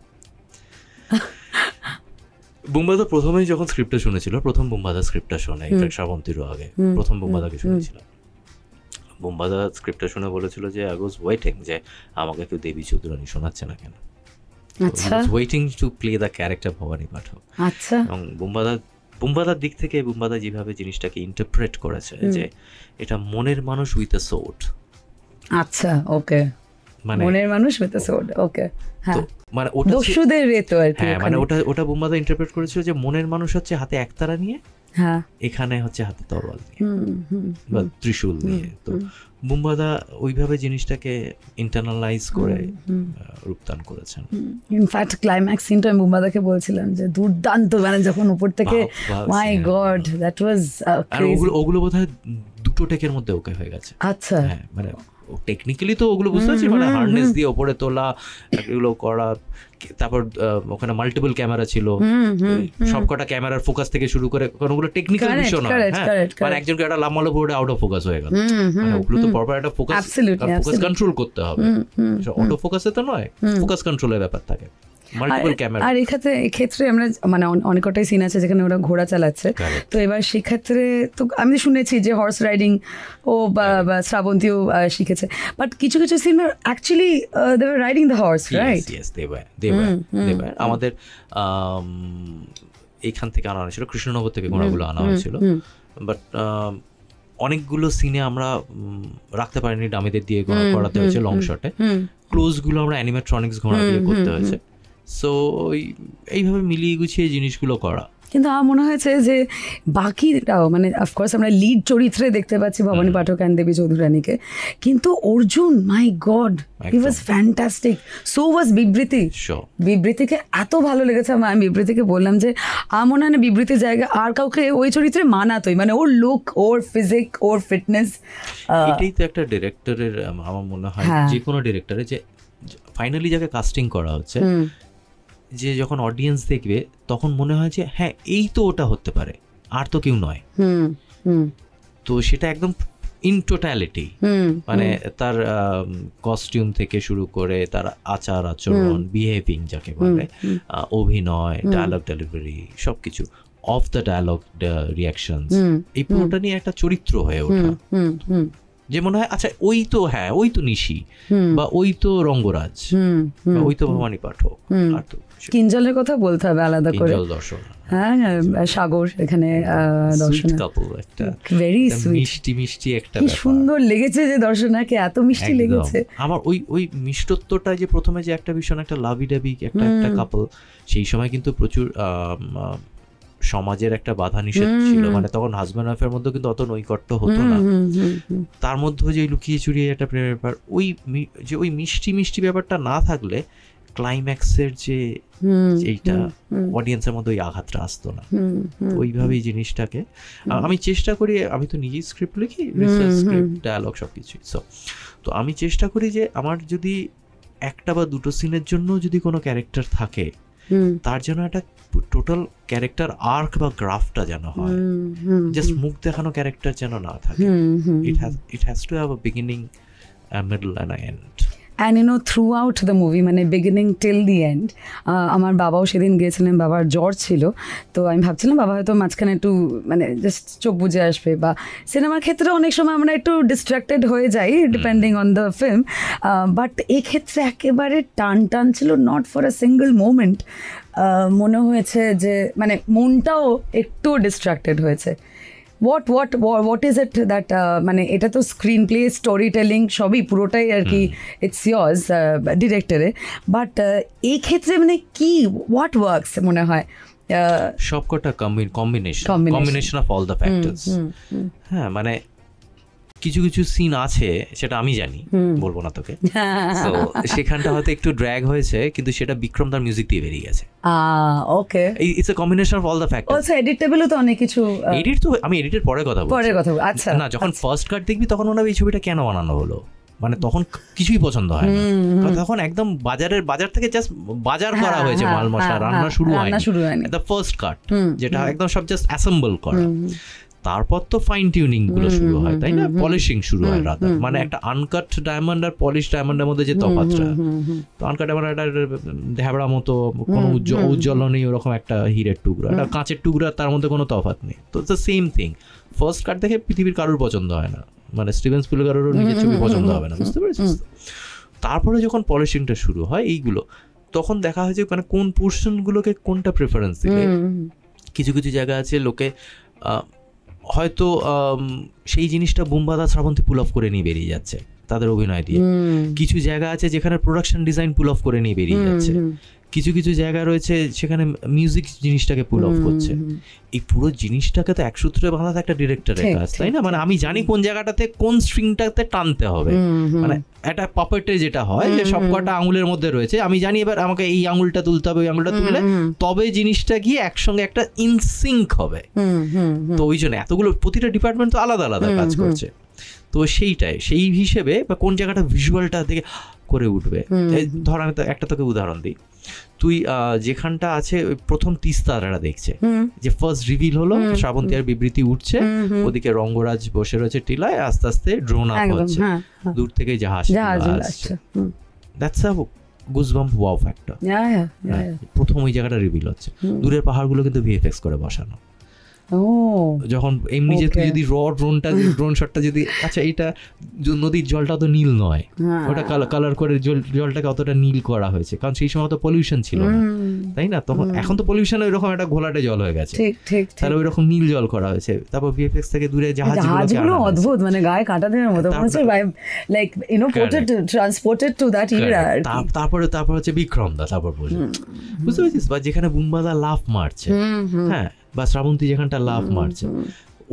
বুম্বাদা প্রথমেই যখন স্ক্রিপ্টটা শুনেছিল, প্রথম বুম্বাদা স্ক্রিপ্টটা শোনে, শ্রাবন্তীরও আগে প্রথম বুম্বাদাকে শুনেছিলাম। বুম্বাদা স্ক্রিপ্টটা শুনে বলেছিল যে আই ওয়াজ ওয়েটিং, যে আমাকে কেউ দেবী চৌধুরানী শোনাচ্ছে না কেন, waiting to play the character Bhabani Pathak. আচ্ছা, এবং বুম্বাদার দিক থেকে বুম্বাদা যেভাবে জিনিসটাকে ইন্টারপ্রেট করেছে, যে এটা মনের মানুষ উইথ আ সোর্ড। আচ্ছা, ওকে, মানে মনের মানুষ উইথ আ সোর্ড, ওকে। হ্যাঁ, মানে ওটা দস্যুদের রেতো আর কি, মানে ওটা বুম্বাদা ইন্টারপ্রেট করেছিল যে মনের মানুষ হচ্ছে হাতে একতারা নিয়ে, হ্যাঁ, এখানে হচ্ছে হাতে তরোয়াল নিয়ে বা ত্রিশূল নিয়ে। তো বুম্বাদা ওইভাবে জিনিসটাকে ইন্টারনালাইজ করে রূপদান করেছেন। ইনফ্যাক্ট ক্লাইম্যাক্স সিনটা আমি বুম্বাদাকে বলছিলাম যে দুর্দান্ত, মানে যখন উপর থেকে, মাই গড, দ্যাট ওয়াজ ক্রেজি। ওগুলো বোধহয় 2টো টেকের মধ্যে ওকে হয়ে গেছে। আচ্ছা, হ্যাঁ, মানে টেকনিক্যালি তো ওগুলো বুঝতে পারছি, মানে হার্নেস দিয়ে ওপরে তোলা, এগুলো করা, তারপর ওখানে মাল্টিপল ক্যামেরা ছিল, সবকটা ক্যামেরার ফোকাস থেকে শুরু করে, কারণ ওগুলো টেকনিক্যাল বিষয় নয়, মানে একজনকে একটা লামালো বোর্ডে আউট অফ ফোকাস হয়ে গেল, ওগুলো তো প্রপার একটা ফোকাস কন্ট্রোল করতে হবে, অটো ফোকাসে তো নয়, ফোকাস কন্ট্রোলের ব্যাপার থাকে। আর এক্ষেত্রে আমরা মানে অনেক কটাই সিন আছে যেখানে ওরা ঘোড়া চালাচ্ছে, তো এবার সেক্ষেত্রে তো আমি শুনেছি যে হর্স রাইডিং ও বা শ্রাবন্তীও শিখেছে, বাট কিছু কিছু scene actually they were riding the horse, right? Yes, they were. আমাদের এইখান থেকে আনা হয়েছিল, কৃষ্ণনগর থেকে ঘোড়াগুলো আনা হয়েছিল, বাট অনেকগুলো সিনে আমরা রাখতে পারিনি, ডামিদের দিয়ে করাতে হয়েছে লং শটে, ক্লোজগুলো আমরা অ্যানিমেট্রনিক্স ঘোড়া দিয়ে করতে হয়েছে। সো এইভাবে মিলিয়ে গুছিয়ে জিনিসগুলো করা। কিন্তু আমার মনে হয়েছে যে বাকিরাও মানে অফকোর্স আমরা লিড চরিত্রে দেখতে পাচ্ছি ভবানী পাঠক অ্যান্ড দেবী চৌধুরানীকে, কিন্তু Arjun, my god, he was fantastic, so was Bibriti. বিবৃতিকে এত ভালো লেগেছে, আমি বিবৃতিকে বললাম যে আমার মনে হয় না বিবৃতির জায়গা আর কাউকে ওই চরিত্রে মানাতোই, মানে ওর লুক, ওর ফিজিক, ওর ফিটনেস। এটাই তো একটা ডিরেক্টরের, আমার মনে হয় যে কোনো ডিরেক্টরের, যে ফাইনালি যাকে কাস্টিং করা হচ্ছে, যে যখন অডিয়েন্স দেখবে তখন মনে হয় যে হ্যাঁ এই তো ওটা হতে পারে, আর তো কেউ নয়। তো সেটা একদম ইন টোটালিটি, মানে তার কস্টিউম থেকে শুরু করে তার আচার আচরণ, বিহেভিং যাকে বলে, অভিনয়, ডায়ালগ ডেলিভারি, সবকিছু, অফ দ্য ডায়ালগ রিয়াকশনস, এই পুরোটা নিয়ে একটা চরিত্র হয়ে ওঠা, যে মনে হয় আচ্ছা ওই তো, হ্যাঁ ওই তো নিশি, বা ওই তো রঙ্গরাজ, বা ওই তো ভবানী পাঠক। আর তো কিঞ্জলের কথা বলতে হবে আলাদা করে, দর্শন, হ্যাঁ সাগর এখানে দর্শন, ভেরি সুইট, মিষ্টি মিষ্টি একটা, কি সুন্দর লেগেছে যে দর্শনাকে এত মিষ্টি লেগেছে আমার। ওই মিষ্টত্বটা, যে প্রথমে যে একটা ভীষণ একটা লাভি ডাবি একটা কাপল, সেই সময় কিন্তু প্রচুর সমাজের একটা বাধা নিষেধ ছিল, মানে তখন হাজব্যান্ড ওয়াইফের মধ্যে কিন্তু অত নৈকট্য হতো না, তার মধ্যে যে লুকিয়ে চুরিয়ে একটা প্রেমের ব্যাপার, ওই মিষ্টি মিষ্টি ব্যাপারটা না থাকলে ক্লাইম্যাক্সের যে এইটা অডিয়েন্সের মধ্যে ওই আঘাতটা আসতো না। ওইভাবেই জিনিসটাকে আমি চেষ্টা করি, আমি তো নিজেই স্ক্রিপ্ট লিখি, রিসার্চ স্ক্রিপ্ট, ডায়ালগ সবকিছুই। তো আমি চেষ্টা করি যে আমার যদি একটা বা দুটো সিনের জন্য যদি কোনো ক্যারেক্টার থাকে, তার জন্য একটা টোটাল ক্যারেক্টার আর্ক বা গ্রাফটা যেন হয়, জাস্ট মুখ দেখানো ক্যারেক্টার যেন না থাকে। It has to have a beginning, a middle and an end. And you know throughout the movie, মানে বিগিনিং টিল দি এন্ড। আমার বাবাও সেদিন গিয়েছিলেন, বাবার জ্বর ছিল, তো আমি ভাবছিলাম বাবা হয়তো মাঝখানে একটু মানে জাস্ট চোখ বুজে আসবে, বা সিনেমার ক্ষেত্রে অনেক সময় আমরা একটু ডিস্ট্র্যাক্টেড হয়ে যাই depending on the film, but এক্ষেত্রে একেবারে টান ছিল, not for a single moment মনে হয়েছে যে মানে মনটাও একটু ডিস্ট্র্যাক্টেড হয়েছে। what is it that মানে এটা তো স্ক্রিন প্লে, স্টোরি টেলিং সবই পুরোটাই আর কি ইটস ইয়ার্স ডিরেক্টরে, বাট এই ক্ষেত্রে মানে কি হোয়াট ওয়ার্কস মনে হয়? সবকটা combination of all the factors. হ্যাঁ, মানে কিছু কিছু সিন আছে সেটা আমি জানি, বলবো না তোকে, তো সেখানটা হয়তো একটু ড্র্যাগ হয়েছে, কিন্তু সেটা বিক্রম তার মিউজিক দিয়ে বেরিয়ে গেছে। Okay, it's a combination of all the factors. Also এডিটেবলও তো অনেক কিছু। এডিট তো আমি এডিটের পরে কথা বলছি। আচ্ছা না, যখন ফার্স্ট কাট দেখবি তখন মনে হবে এই ছবিটা কেন বানানো হলো, মানে তখন কিছুই পছন্দ হয় না, তখন একদম বাজার থেকে জাস্ট বাজার করা হয়েছে মাল মশলা, রান্না শুরু হয়নি, দ্য ফার্স্ট কাট যেটা একদম সব জাস্ট অ্যাসেম্বল করা। তারপর তো ফাইন টিউনিং গুলো শুরু হয়, তাই না, পলিশিং শুরু হয় রাদার, মানে একটা আনকাট ডায়মন্ড আর পলিশ ডায়মন্ডের মধ্যে যে তফাৎটা, তো আনকাট ডায়মন্ড একটা ঢেবড়া মতো কোনো উজ্জ্বল নেই, ওরকম একটা হীরের টুকরা, একটা কাঁচের টুকরা, তার মধ্যে কোনো তফাৎ নেই। তো it's the same thing. First কাট দেখে পৃথিবীর কারোর পছন্দ হয় না, মানে স্টিভেন স্পিলবার্গেরও নিজের ছবি পছন্দ হবে না, বুঝতে পেরেছিস? তারপরে যখন পলিশিংটা শুরু হয় এইগুলো, তখন দেখা হয় যে মানে কোন পোর্শনগুলোকে কোনটা প্রেফারেন্স দিলে। কিছু কিছু জায়গা আছে লোকে হয়তো সেই জিনিসটা বুমবাদা শ্রাবন্তী পুল অফ করে নিয়ে বেরিয়ে যাচ্ছে তাদের অভিনয় দিয়ে, কিছু জায়গা আছে যেখানে প্রোডাকশন ডিজাইন পুল অফ করে নিয়ে বেরিয়ে যাচ্ছে, কিছু কিছু জায়গা রয়েছে সেখানে মিউজিক জিনিসটাকে পুল অফ করছে। এই পুরো জিনিসটাকে তো এক সূত্রে বাঁধাতে একটা ডিরেক্টরের কাজ, তাই না? মানে আমি জানি কোন জায়গাটাতে কোন স্ট্রিংটাতে টানতে হবে, মানে একটা পাপেটে যেটা হয় যে সবকটা আঙুলের মধ্যে রয়েছে, আমি জানি এবার আমাকে এই আঙুলটা তুলতে হবে, ওই আঙুলটা তুললে তবে জিনিসটা গিয়ে একসঙ্গে একটা ইনসিঙ্ক হবে। তো ওই জন্য এতগুলো প্রতিটা ডিপার্টমেন্ট তো আলাদা আলাদা কাজ করছে, তো সেইটাই সেই হিসেবে বা কোন জায়গাটা ভিজুয়ালটা থেকে করে উঠবে। ধর আমি একটা তোকে উদাহরণ দিই, তুই যেখানটা আছে প্রথম তিস্তারা দেখছে, যে ফার্স্ট রিভিল হলো শ্রাবন্তী আর বিবৃতি উঠছে, ওদিকে রঙ্গরাজ বসে রয়েছে টিলায়, আস্তে আস্তে ড্রোন আপ হচ্ছে, দূর থেকে জাহাজ আসছে, that's a goosebump wow factor. প্রথম ওই জায়গাটা রিভিল হচ্ছে, দূরের পাহাড়গুলো কিন্তু ভিএফএক্স করে বসানো, যখন এমনি যে তুই যদি ড্রোন শটটা যদি আচ্ছা এটা নদীর জলটা তো নীল নয়, ওটা কালার করে জলটাকে অতটা নীল করা হয়েছে, কারণ সেই সময় তো পলিউশন ছিল না, তাই না? তখন এখন তো পলিউশন ওইরকম একটা ঘোলাটে জল হয়ে গেছে, তাহলে ওইরকম নীল জল করা হয়েছে। তারপর ভিএফএক্স থেকে দূরে জাহাজগুলো অদ্ভুত, মানে গায়ে কাঁটা দেওয়ার মতো, like you know transported to that era. তারপর হচ্ছে বিক্রম দা, তারপর বুঝতে পেরেছিস, বা যেখানে বুম্বাদা লাফ মারছে, হ্যাঁ, বা শ্রাবন্তী যেখানটা লাফ মারছে,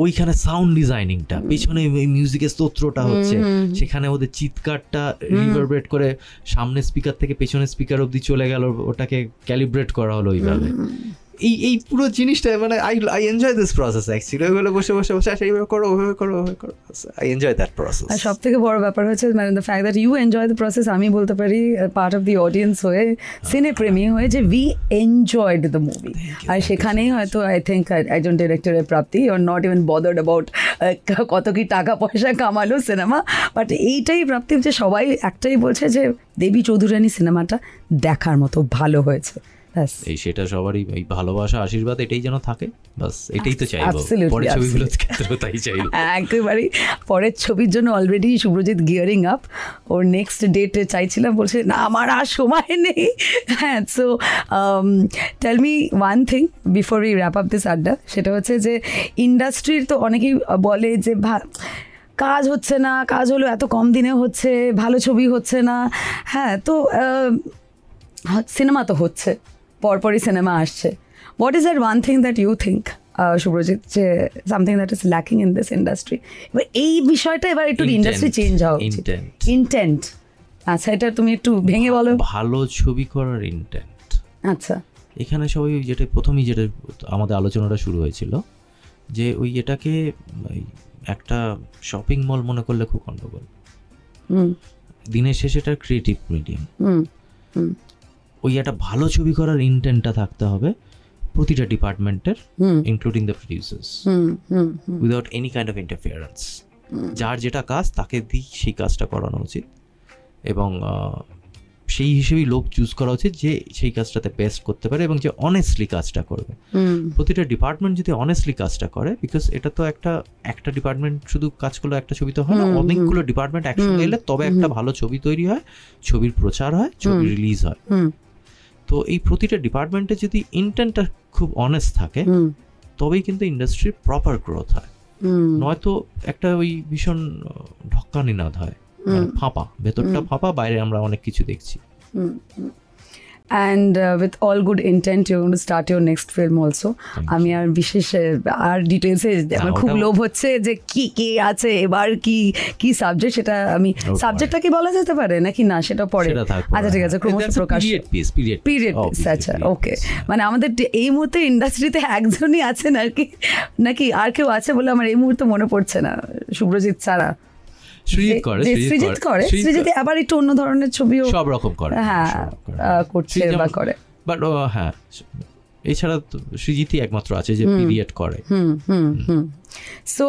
ওইখানে সাউন্ড ডিজাইনিংটা, পেছনে মিউজিকের স্তোত্রটা হচ্ছে, সেখানে ওদের চিৎকারটা রিভারব্রেট করে সামনে স্পিকার থেকে পেছনের স্পিকার অবধি চলে গেল, ওটাকে ক্যালিব্রেট করা হলো ওইভাবে। এই পুরো জিনিসটা মানে I enjoy this process actually. ওইগুলো বসে এইভাবে করো, ওইভাবে করো, আই এনজয় দ্যাট প্রসেস। আর সব থেকে বড় ব্যাপার হচ্ছে মানে the fact that you enjoy the process. আমি বলতে পারি পার্ট অফ দি অডিয়েন্স হয়ে, সিনে প্রেমী হয়ে, যে উই এনজয়েড দ্য মুভি। আর সেখানেই হয়তো আই থিঙ্ক একজন ডিরেক্টরের প্রাপ্তি, you are not even bothered about কত কি টাকা পয়সা কামালো সিনেমা, বাট এইটাই প্রাপ্তি যে সবাই একটাই বলছে যে দেবী চৌধুরানী সিনেমাটা দেখার মতো ভালো হয়েছে। এই সেটা সবারই এই ভালোবাসা আশীর্বাদ এটাই যেন থাকে, বাস এটাই তো চাইবো পরের ছবিগুলোর ক্ষেত্রেও তাই চাইবো একেবারেই। পরের ছবির জন্য অলরেডি শুভ্রজিৎ গিয়ারিং আপ, ওর নেক্সট ডেট চাইছিলাম, বলছে না আমার আর সময় নেই। হ্যাঁ, so tell me one thing before we wrap up this adda, সেটা হচ্ছে যে ইন্ডাস্ট্রির তো অনেকেই বলে যে কাজ হচ্ছে না, কাজ হলো এত কম দিনে হচ্ছে, ভালো ছবি হচ্ছে না। হ্যাঁ, তো সিনেমা তো হচ্ছে, পরপরই সিনেমা আসছে। What is that one thing that you think Subhrajit, যে something that is lacking in this industry? এবার এই বিষয়টা এবার একটু ইন্ডাস্ট্রি চেঞ্জ হওয়া উচিত। ইন্টেন্ট, আচ্ছা, এটা তুমি একটু ভেঙে বলো। ভালো ছবি করার ইন্টেন্ট, আচ্ছা, এখানে সবাই যেটা প্রথমেই যেটা আমাদের আলোচনাটা শুরু হয়েছিল, যে ওই এটাকে একটা শপিং মল মনে করলে খুব গন্ডগোল। দিনের শেষে এটা ক্রিয়েটিভ মিডিয়াম। ওই একটা ভালো ছবি করার ইন্টেন্টটা থাকতে হবে প্রতিটা ডিপার্টমেন্টের, including the producers, without any kind of interference. যার যেটা কাজ তাকে দিয়ে সেই কাজটা করানো উচিত, এবং সেই হিসেবেই লোক চুজ করা উচিত যে সেই কাজটাতে বেস্ট করতে পারে এবং যে অনেস্টলি কাজটা করবে। প্রতিটা ডিপার্টমেন্ট যদি অনেস্টলি কাজটা করে, বিকজ এটা তো একটা ডিপার্টমেন্ট শুধু কাজ করলে একটা ছবি তো হয় না, অনেকগুলো ডিপার্টমেন্ট একসঙ্গে এলে তবে একটা ভালো ছবি তৈরি হয়, ছবির প্রচার হয়, ছবি রিলিজ হয়। তো এই প্রতিটা ডিপার্টমেন্টে যদি ইন্টেন্টটা খুব অনেস্ট থাকে, তবেই কিন্তু ইন্ডাস্ট্রির প্রপার গ্রোথ হয়। নয়তো একটা ওই ভীষণ ঢক্কানিনাদ হয়, ফাঁপা, ভেতরটা ফাঁপা, বাইরে আমরা অনেক কিছু দেখছি। And with all good intent you're going to start your next film also. আমি আর বিশেষ আর ডিটেলসে আমার খুব লোভ হচ্ছে যে কি কে আছে এবার, কি সাবজেক্ট, সেটা আমি সাবজেক্টটা কি বলা যেতে পারে নাকি না সেটা পরে? আচ্ছা ঠিক আছে, ক্রমশ প্রকাশ, পিরিয়ড পিস, আচ্ছা ওকে। মানে আমাদের এই মুহূর্তে ইন্ডাস্ট্রিতে একজনই আছেন আর কি, নাকি আর কেউ আছে বলে আমার এই মুহূর্তে মনে পড়ছে না শুভ্রজিৎ ছাড়া? সৃজিত আবার একটু অন্য ধরনের ছবিও সব রকম করে, হ্যাঁ করছে বা করে, বাট হ্যাঁ এছাড়া সৃজিতই একমাত্র আছে যে পিরিয়ড করে। So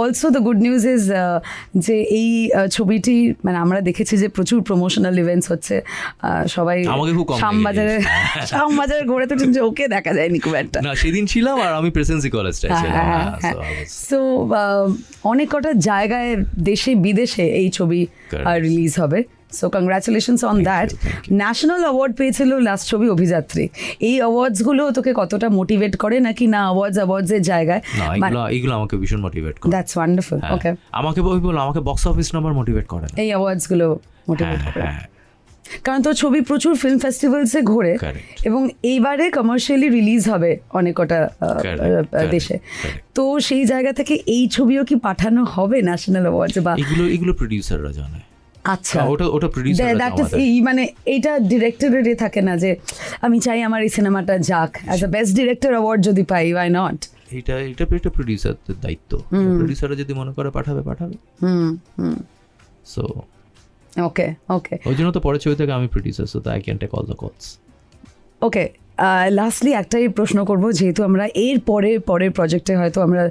also the good news is যে এই ছবিটি মানে আমরা দেখেছি যে প্রচুর প্রমোশনাল ইভেন্টস হচ্ছে, সবাই শ্যামবাজারে ঘুরে তো ওকে দেখা যায়নি খুব একটা, সেদিন ছিলাম আর আমি প্রেসেন্সি কলেজটা ছিলাম। সো অনেক কটা জায়গায় দেশে বিদেশে এই ছবি রিলিজ হবে। So congratulations on that. National award পেয়েছিল লাস্ট ছবি অভিযাত্রী। এই অ্যাওয়ার্ডসগুলো তোকে কতটা মোটিভেট করে নাকি না অ্যাওয়ার্ডসের জায়গায়? এইগুলো আমাকে ভীষণ মোটিভেট করে। That's wonderful. ওকে, আমাকে বক্স অফিস নাম্বার মোটিভেট করে, এই অ্যাওয়ার্ডসগুলো মোটিভেট করে, কারণ তোর ছবি প্রচুর ফিল্ম ফেস্টিভ্যালসে ঘোরে এবং এইবারে কমার্শিয়ালি রিলিজ হবে অনেক কটা দেশে। তো সেই জায়গা থেকে এই ছবিও কি পাঠানো হবে ন্যাশনাল অ্যাওয়ার্ডসে? বা এগুলো প্রোডিউসাররা জানে। আচ্ছা, ওটা প্রোডিউসার, দ্যাট ইজ এই মানে এটা ডিরেক্টরের থাকে না যে আমি চাই আমার এই সিনেমাটা যাক, as a best director award যদি পাই, ওয়াই নট? এটা প্রোডিউসারদের দায়িত্ব, প্রোডিউসাররা যদি মনে করে পাঠাবে। সো ওকে ওই জন্য তো পরের ছবি থেকে আমি producer, so I can take all the calls. Okay, lastly একটাই প্রশ্ন করব, যেহেতু আমরা এর পরের প্রজেক্টে হয়তো আমরা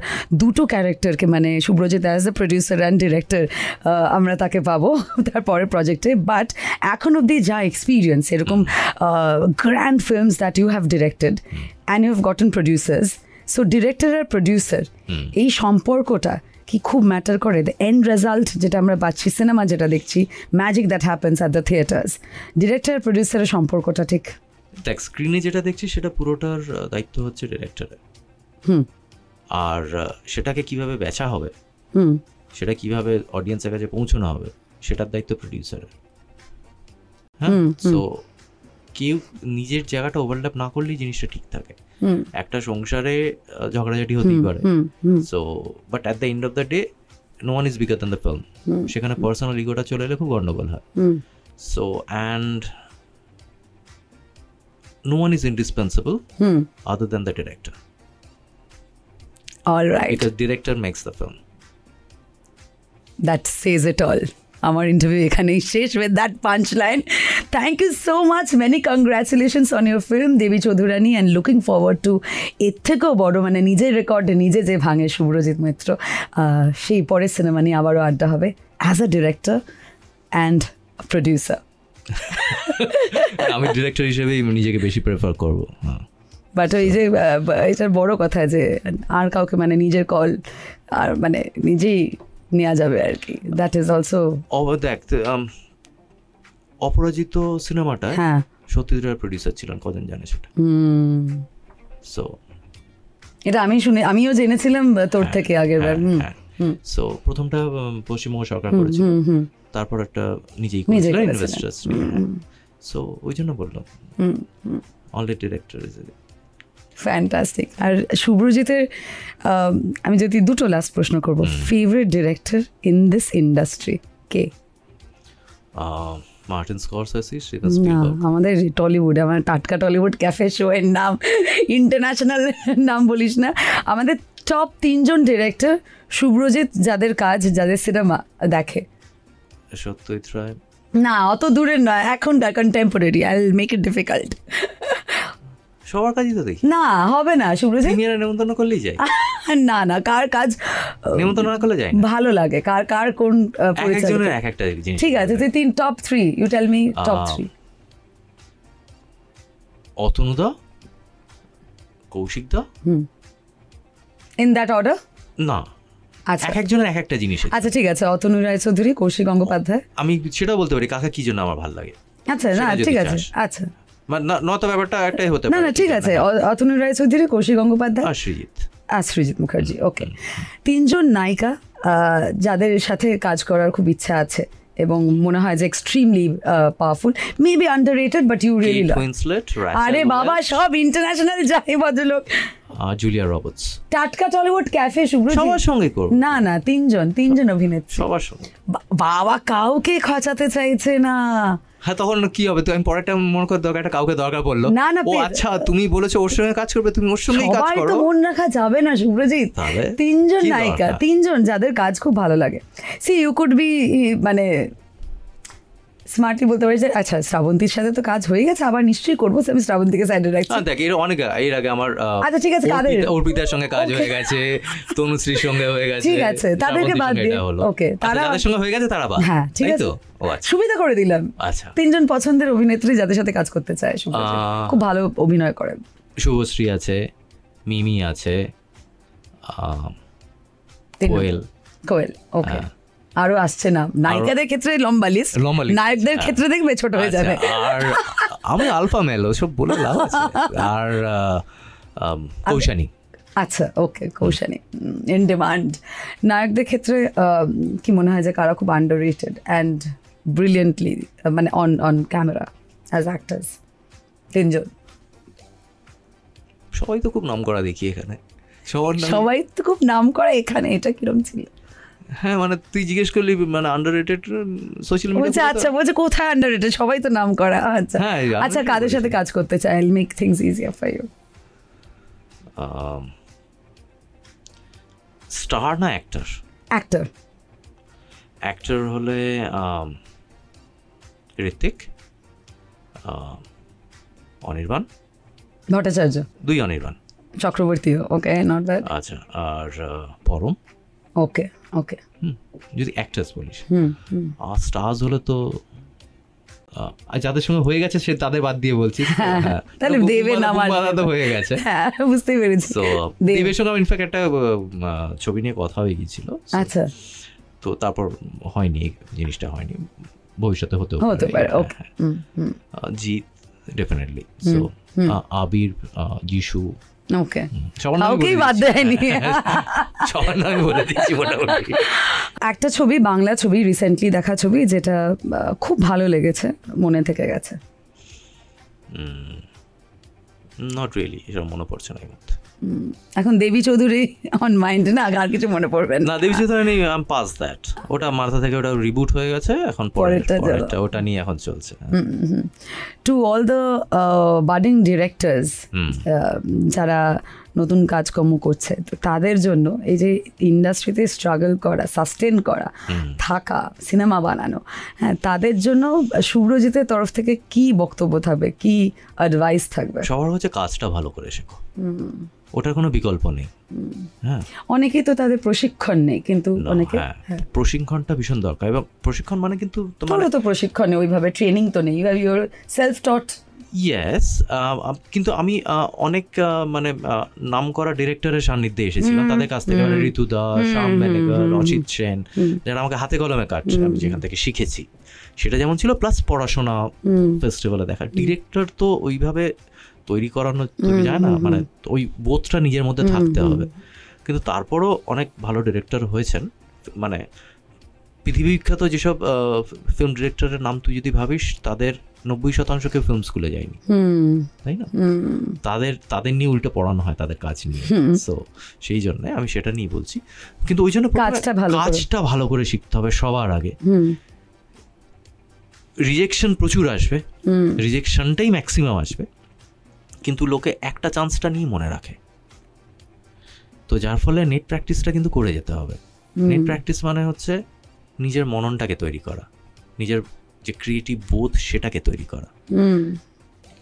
দুটো ক্যারেক্টারকে মানে Subhrajit as a producer and director আমরা তাকে পাবো তার পরের প্রজেক্টে, বাট এখন অবধি যা এক্সপিরিয়েন্স এরকম grand films that you have directed and you have gotten producers, so director আর প্রডিউসার এই সম্পর্কটা কি খুব ম্যাটার করে? দ্য এন্ড রেজাল্ট যেটা আমরা পাচ্ছি, সিনেমা যেটা দেখছি, magic that happens at the theatres, director আর প্রডিউসারের সম্পর্কটা ঠিক? দেখ, স্ক্রিনে যেটা দেখছি সেটা পুরোটার দায়িত্ব হচ্ছে ডিরেক্টরের। আর সেটাকে কিভাবে বেচা হবে, সেটা কিভাবে অডিয়েন্সের কাছে পৌঁছানো হবে, সেটার দায়িত্ব প্রডিউসারের। হ্যাঁ, সো কেউ নিজের জায়গাটা ওভারল্যাপ না করলেই জিনিসটা ঠিক থাকে। একটা সংসারে ঝগড়াঝাটি হতেই পারে, so but at the end of the day no one is bigger than the film. সেখানে পার্সোনাল ইগোটা চলে এলে খুব গন্ডগোল হয়। So and no one is indispensable other than the director. All right. Because director makes the film. That says it all. Our interview ekhanei shesh with that punchline. Thank you so much. Many congratulations on your film, Devi Chaudhurani, and looking forward to এর থেকেও বড়, মানে নিজের রেকর্ডে নিজে যে ভাঙে শুভ্রজিৎ মিত্র, সেই পরের সিনেমা নিয়ে আবারও আড্ডা হবে as a director and producer. আমি ডিরেক্টর হিসেবেই নিজেকে বেশি প্রেফার করবো। বাট ওই যে এটার বড় কথা যে আর কাউকে মানে নিজের কল আর মানে নিজেই নেওয়া যাবে আর কি, দ্যাট ইজ অলসো। দেখ, অপরাজিত সিনেমাটা সত্যজিৎ রায় প্রডিউসার ছিলেন, কজন জানে সেটা? সো এটা আমিও জেনেছিলাম তোর থেকে আগের বার। সো প্রথমটা পশ্চিমবঙ্গ সরকার করেছিল, তারপর একটা নিজেই করেছিলেন ইনভেস্টার্স। সো ওই জন্য বললাম অলরেডি ডিরেক্টর ইজ ফ্যান্টাস্টিক। আর শুভ্রজিতের আমি যদি দুটো লাস্ট প্রশ্ন করবো, favourite director in this industry K? Martin Scorsese, Steven না, স্পিলবার্গ। আমাদের টলিউড, আমার টাটকা টলিউড ক্যাফে শো এর নাম, ইন্টারন্যাশনাল নাম বলিস না। আমাদের টপ 3 জন ডিরেক্টর শুভ্রজিৎ যাদের কাজ, যাদের সিনেমা দেখে। সত্যজিৎ রায় না, অত দূরের নয়, এখনকার contemporary. I will make it difficult. সবার কাজই তো দেখি। না, হবে না শুভ্রজিৎ। প্রিমিয়ারে নেমন্তন্ন করলেই যায়। না না, কার কাজ নেমন্তন্ন না করলে যায় না। ভালো লাগে, কার কোন একজনের এক একটা জিনিস। ঠিক আছে, তুই top 3 you tell me. Top 3 অতনুদা, কৌশিকদা, ইন দ্যাট অর্ডার? না, আচ্ছা, এক একজনের এক একটা জিনিস। আচ্ছা ঠিক আছে, অতনু রায়চৌধুরী, কৌশিক গঙ্গোপাধ্যায়। আমি সেটাও বলতে পারি কাকে কি জন্য আমার ভালো লাগে। আচ্ছা, না ঠিক আছে, আচ্ছা নত ব্যাপারটা একটাই হতে পারে। না না ঠিক আছে, অতনু রায়চৌধুরী, কৌশিক গঙ্গোপাধ্যায় আর সৃজিত। সৃজিত মুখার্জি। ওকে, 3 জন নায়িকা যাদের সাথে কাজ করার খুব ইচ্ছা আছে এবং মনে হয় যে extremely powerful, maybe underrated but you really love. আরে বাবা, সব ইন্টারন্যাশনাল যায় ভদ্রলোক। Julia Roberts. টাটকা টলিউড ক্যাফে শুভ্রজিৎ সবার সঙ্গে করব। না না, 3 জন অভিনেত্রী সবার সঙ্গে। বাবা, কাউকে খচাতে চাইছে না। হ্যাঁ, তখন কি হবে? তো আমি পরেরটা মনে কর দরকার, একটা কাউকে দরকার পড়লো। না না, ও আচ্ছা, তুমি বলেছো ওর সঙ্গে কাজ করবে, তুমি ওর সঙ্গেই কাজ করো। সবাই তো মন রাখা যাবে না শুভ্রজিৎ। 3 জন নায়িকা, 3 জন যাদের কাজ খুব ভালো লাগে। সি ইউ কুড বি মানে স্মার্টলি বলতে পারি যে আচ্ছা, শ্রাবন্তীর সাথে তো কাজ হয়ে গেছে, আবার নিশ্চয়ই করবো, আমি শ্রাবন্তীকে সাইডে রাখছি। দেখ, এর আগে আমার আচ্ছা ঠিক আছে, অর্পিতার সঙ্গে কাজ হয়ে গেছে, তনুশ্রীর সঙ্গে হয়ে গেছে, ঠিক আছে, তাদেরকে বাদ দিয়ে ওকে, তাদের সঙ্গে হয়ে গেছে, তারা বাদ। হ্যাঁ ঠিক আছে, সুবিধা করে দিলাম। আচ্ছা, 3 জন পছন্দের অভিনেত্রী যাদের সাথে কাজ করতে চায়, খুব ভালো অভিনয় করেন। শুভশ্রী আছে, মিমি আছে, কোয়েল। ওকে, আরো আসছে না। নায়িকাদের ক্ষেত্রে লম্বা লিস্ট, নায়কদের ক্ষেত্রে দেখবে ছোট হয়ে যাবে। আর আমি আলফা মেল ওসব বলে লাভ আছে। আর কৌশানী। আচ্ছা ওকে, কৌশানী ইন ডিমান্ড। নায়কদের ক্ষেত্রে কি মনে হয় যে কারা খুব আন্ডাররেটেড অ্যান্ড ব্রিলিয়েন্টলি মানে অন ক্যামেরা অ্যাজ অ্যাক্টার্স? 3 জন। সবাই তো খুব নাম করা দেখি এখানে। সবাই তো খুব নাম করা এখানে, এটা কিরম ছিল? হ্যাঁ, মানে তুই জিজ্ঞেস করলি মানে আন্ডাররেটেড সোশ্যাল মিডিয়া। আচ্ছা বলছে কোথায় আন্ডাররেটেড, সবাই তো নাম করা। আচ্ছা আচ্ছা, কাদের সাথে কাজ করতে চাই? I'll make things easier for you. Star না অ্যাক্টর? অ্যাক্টর হলে Ritwick, Anirban Bhattacharya, 2 Anirban, Chakraborty. Okay, not bad. আচ্ছা, আর পরম। ওকে ওকে, যদি অ্যাক্টার্স বলিস। আর স্টার্স হলে তো আর যাদের সঙ্গে হয়ে গেছে সে তাদের বাদ দিয়ে বলছি, তাহলে দেবের নাম তো হয়ে গেছে, বুঝতেই পেরেছি। তো দেবের সঙ্গে ইনফ্যাক্ট একটা ছবি নিয়ে কথা হয়ে গিয়েছিল, আচ্ছা, তো তারপর হয়নি, জিনিসটা হয়নি, ভবিষ্যতে হতে পারে। ওকে, জিৎ ডেফিনেটলি, সো আবির, যিশু, ওকে, কাউকেই বাদ দেয়নি, সবার নামে বলে দিচ্ছি মোটামুটি। একটা ছবি, বাংলা ছবি, রিসেন্টলি দেখা ছবি যেটা খুব ভালো লেগেছে, মনে থেকে গেছে? নট রিয়েলি, এসব মনে পড়ছে না এই মুহূর্তে। এখন দেবী চৌধুরী অন মাইন্ড না, আর কিছু মনে পড়বে না? দেবী চৌধুরী আই পাস দ্যাট, ওটা মাথা থেকে ওটা রিবুট হয়ে গেছে, এখন পরেরটা ওটা নিয়ে এখন চলছে। To all the budding directors যারা নতুন কাজকর্ম করছে, তো তাদের জন্য এই যে ইন্ডাস্ট্রিতে স্ট্রাগল করা, সাস্টেন করা, থাকা, সিনেমা বানানো, হ্যাঁ, তাদের জন্য শুভ্রজিতের তরফ থেকে কি বক্তব্য থাকবে, কি অ্যাডভাইস থাকবে? সবার হচ্ছে কাজটা ভালো করে শেখো, ওটার কোনো বিকল্প নেই। হ্যাঁ, অনেকেই তো তাদের প্রশিক্ষণ নেই, কিন্তু অনেকে প্রশিক্ষণটা ভীষণ দরকার, এবং প্রশিক্ষণ মানে কিন্তু তোমার তো প্রশিক্ষণ নেই, ওইভাবে ট্রেনিং তো নেই, ইউর সেলফ টট। ইয়েস, কিন্তু আমি অনেক মানে নাম করা ডিরেক্টরের সান্নিধ্যে এসেছিলাম, তাদের কাছ থেকে, মানে ঋতুদা, শ্যাম বেনেগর, অচিত সেন, যারা আমাকে হাতে কলমে কাটছে, আমি যেখান থেকে শিখেছি সেটা যেমন ছিল, প্লাস পড়াশোনা, ফেস্টিভ্যালে দেখা। ডিরেক্টর তো ওইভাবে তৈরি করানো যায় না, মানে ওই বোধটা নিজের মধ্যে থাকতে হবে। কিন্তু তারপরও অনেক ভালো ডিরেক্টর হয়েছেন, মানে পৃথিবী বিখ্যাত যেসব ফিল্ম ডিরেক্টরের নাম তুই যদি ভাবিস, তাদের 90% কেউ ফিল্ম স্কুলে যায়নি, তাই না? তাদের নিয়ে উল্টে পড়ানো হয় তাদের কাজ নিয়ে, সো সেই জন্য আমি সেটা নিয়ে বলছি। কিন্তু ওই জন্য কাজটা ভালো করে শিখতে হবে সবার আগে। রিজেকশন প্রচুর আসবে, রিজেকশনটাই ম্যাক্সিমাম আসবে, কিন্তু লোকে একটা চান্সটা নিয়ে মনে রাখে, তো যার ফলে নেট প্র্যাকটিসটা কিন্তু করে যেতে হবে। নেট প্র্যাকটিস মানে হচ্ছে নিজের মননটাকে তৈরি করা, নিজের যে ক্রিয়েটিভ বোধ সেটাকে তৈরি করা।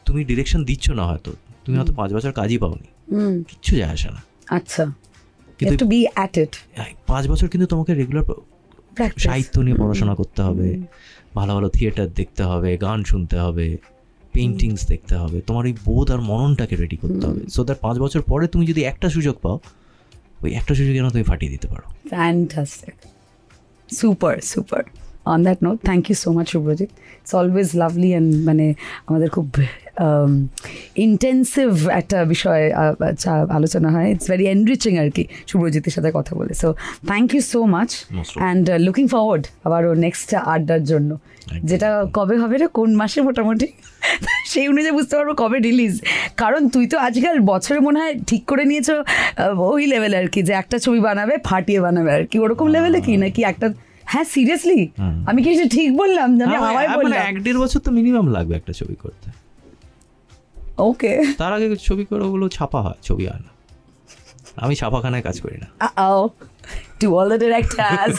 তুমি ডিরেকশন দিচ্ছ না, হয়তো তুমি হয়তো 5 বছর কাজই পাওনি, কিচ্ছু যায় আসে না। আচ্ছা, কিন্তু 5 বছর কিন্তু তোমাকে রেগুলার সাহিত্য নিয়ে পড়াশোনা করতে হবে, ভালো ভালো থিয়েটার দেখতে হবে, গান শুনতে হবে, পেইন্টিংস দেখতে হবে, তোমার এই বোধ আর মননটাকে রেডি করতে হবে, সো দ্যাট 5 বছর পরে তুমি যদি একটা সুযোগ পাও, ওই একটা সুযোগ যেন তুমি ফাটিয়ে দিতে পারো। Fantastic, super super. On that note, thank you so much Subhrajit, it's always lovely, and মানে আমাদের খুব ইন্টেন্সিভ একটা বিষয় আলোচনা হয়, ইটস ভেরি এনরিচিং আর কি শুভ্রজিতের সাথে কথা বলে। So thank you so much, and looking forward আবারও নেক্সট আড্ডার জন্য, যেটা কবে হবে রে, কোন মাসে মোটামুটি, সেই অনুযায়ী বুঝতে পারবো কবে রিলিজ। কারণ তুই তো আজকাল বছরে মনে হয় ঠিক করে নিয়েছো ওই লেভেলে আর কি, যে একটা ছবি বানাবে, ফাটিয়ে বানাবে আর কি, ওরকম লেভেলে কি নাকি একটা? হ্যাঁ, সিরিয়াসলি আমি কি ঠিক বললাম? আমি হাওয়ায় বললাম 1-1.5 বছর তো মিনিমাম লাগবে একটা ছবি করতে। ওকে, তার আগে ছবি করে ওগুলো ছাপা হয়, ছবি হয় না। আমি ছাপাখানায় কাজ করি না। To all the directors,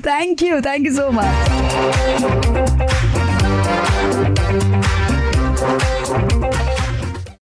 thank you so much.